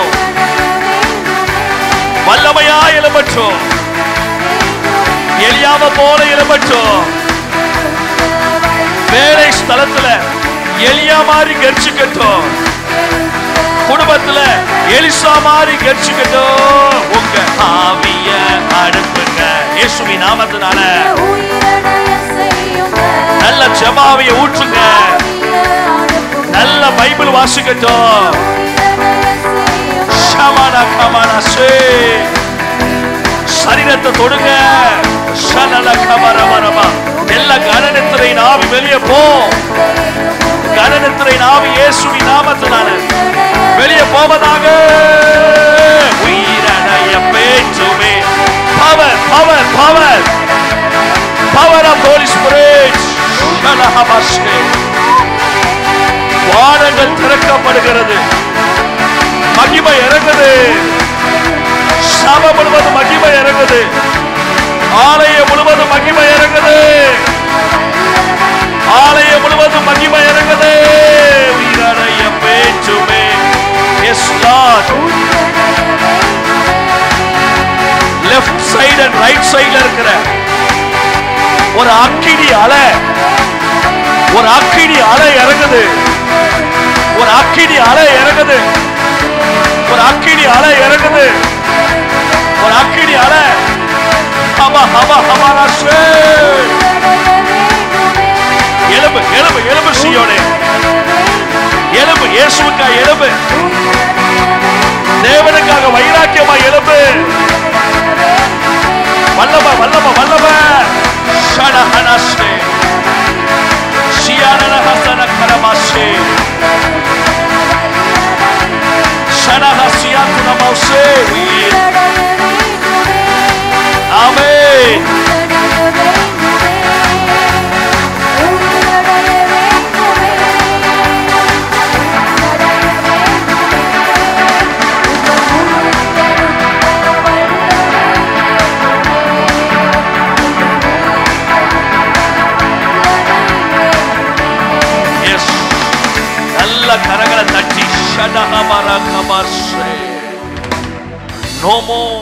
வல்லமையா எழும்பட்டும், எலியாவை போல எழும்பட்டும். வேலை ஸ்தலத்துல எலியா மாதிரி கெர்ச்சிக்கட்டும், குடும்பத்துல எலிசா மாதிரி கெர்ச்சிக்கட்டும். உங்க ஆவிய அனுப்புங்க இயேசுவின் நாமத்தினால. நல்ல ஜெபாவிய ஊற்றுங்க, நல்ல பைபிள் வாசிக்கட்டும். சரீரத்தை தொடுங்க. எல்லா கனநித்திரை ஆவி வெளியே போ. கனநித்திரை ஆவி இயேசுவின் நாமத்தினால வெளியே போவதாக. உயிரடைய பேற்றுமே. Power power power power of Holy Spirit. வானங்கள் திறக்கப்படுகிறது, மகிமை இறங்குது, சபை முழுவதும் மகிமை இறங்குது, ஆலயம் முழுவதும் மகிமை இறங்குது, ஆலயம் முழுவதும் மகிமை இறங்குது. உயிரடைய பேற்றுமே. Yes Lord. Left side and right சைடுல இருக்கிற ஒரு அக்கினி அலை, ஒரு அக்கினி அலை இறங்குது, ஒரு அக்கினி அலை இறங்குது, ஒரு அக்கினி அலை இறங்குது, ஒரு அக்கினி அலை. ஹவா ஹவா ஹவானா ஷே. எழும்பு எழும்பு எழும்பு சீயோனே, எழும்பு இயேசுவுக்காக எழும்பு, தேவனுக்காக வைராக்கியமா எழும்பு. வல்லம வல்லம வல்லம ஷடஹனஸ்தே ஷியானன ஹசன கரமாஷே ஷடஹசியாத்து நமௌஷே. ஆமென். கரங்களை தட்டி no more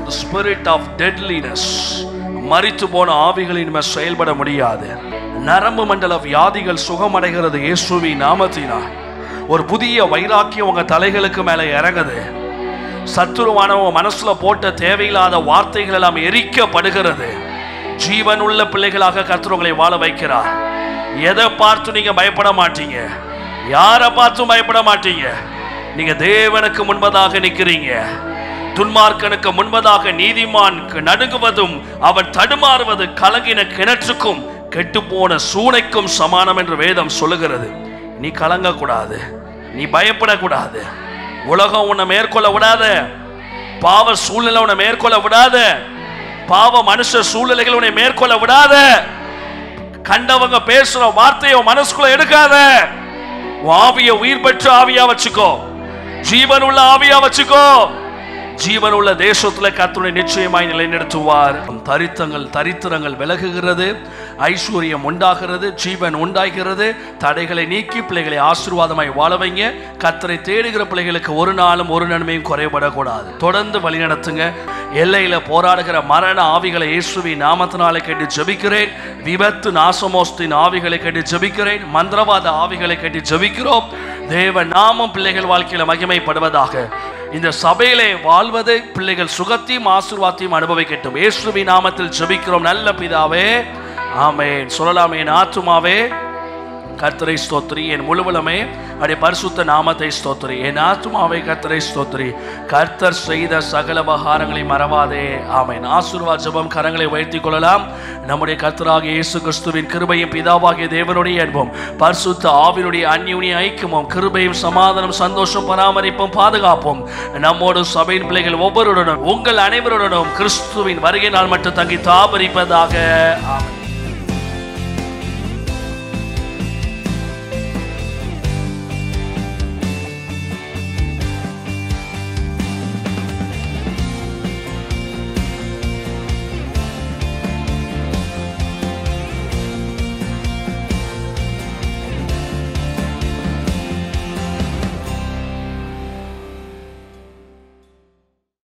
the spirit of deadliness. மரித்து போன ஆவிகளின் மேல் செயல்பட முடியாது. நரம்பு மண்டல வியாதிகள் சுகமடைகிறது இயேசுவின் நாமத்தினால். ஒரு புதிய வைராக்கியம் உங்க தலைகளுக்கு மேல இறங்குது. சத்துருவானவன் மனசுல போட்ட தேவையில்லாத வார்த்தைகள் எல்லாம் எரிக்கப்படுகிறது. ஜீவனுள்ள பிள்ளைகளாக கர்த்தர் உங்களை வாழ வைக்கிறார். எதை பார்த்து நீங்க பயப்பட மாட்டீங்க, யாரை பார்த்தும் பயப்பட மாட்டீங்க. நீங்க தேவனுக்கு முன்பதாக நிற்கிறீங்க. துன்மார்க்கனுக்கு முன்பதாக நீதிமான் நடுங்குவதும் அவன் தடுமாறுவது கலங்கின கிணற்றுக்கும் கெட்டுப்போன சூனைக்கும் சமானம் என்று வேதம் சொல்லுகிறது. நீ கலங்கக்கூடாது, நீ பயப்படக்கூடாது. உலகம் உன்னை மேற்கொள்ள விடாத, பாவ சூழ்நிலை உன்னை மேற்கொள்ள விடாத, பாவ மனுஷ சூழ்நிலைகள் உன்னை மேற்கொள்ள விடாத. கண்டவங்க பேசுற வார்த்தையை மனசுக்குள்ள எடுக்காத. ஆவிய உயிர் பெற்ற ஆவியா வச்சுக்கோ, ஜீவன் உள்ள ஆவியா வச்சுக்கோ. ஜீவன் உள்ள தேசத்துல கர்த்தர் நிச்சயமாய் நிலைநிறுத்துவார். தரித்திரங்கள் விலகுகிறது, ஐஸ்வர்யம் உண்டாகிறது, ஜீவன் உண்டாகிறது. தடைகளை நீக்கி பிள்ளைகளை ஆசீர்வாதமாய் வாழ வைங்க. கர்த்தரை தேடுகிற பிள்ளைகளுக்கு ஒரு நாளும் ஒரு நன்மையும் குறைபடக்கூடாது. தொடர்ந்து வழி நடத்துங்க. எல்லையில போராடுகிற மரண ஆவிகளை இயேசுவின் நாமத்தினாலே கேட்டு ஜெபிக்கிறேன். விபத்து நாசமோஸ்தின் ஆவிகளை கேட்டு ஜெபிக்கிறேன். மந்திரவாத ஆவிகளை கேட்டு ஜெபிக்கிறோம். தேவ நாமம் பிள்ளைகள் வாழ்க்கையில மகிமைப்படுவதாக. இந்த சபையிலே வாழ்வது பிள்ளைகள் சுகத்தையும் ஆசீர்வாதத்தையும் அனுபவிக்கட்டும். இயேசுவின் நாமத்தில் ஜெபிக்கிறோம் நல்ல பிதாவே, ஆமென். சொல்லலாமே. என் ஆத்துமாவே கர்த்தரை ஸ்தோத்திரி, என் முழுவலமே அவருடைய பரிசுத்த நாமத்தை ஸ்தோத்திரி. என் ஆத்துமாவை கர்த்தரை ஸ்தோத்திரி, கர்த்தர் செய்த சகல உபகாரங்களை மறவாதே. ஆமென். ஆசீர்வாத ஜெபம் கரங்களை உயர்த்திக் கொள்ளலாம். நம்முடைய கர்த்தராகிய இயேசு கிறிஸ்துவின் கிருபையும் பிதாவாகிய தேவனுடைய அன்பும் பரிசுத்த ஆவியினுடைய அந்யோன்ய ஐக்கியமும் கிருபையும் சமாதானம் சந்தோஷம் பராமரிப்பும் பாதுகாப்பும் நம்மோடு சபையின் பிள்ளைகள் ஒவ்வொருடனும் உங்கள் அனைவருடனும் கிறிஸ்துவின் வருகை நாள் மட்டும் தங்கி தாபரிப்பதாக. ஆமென்.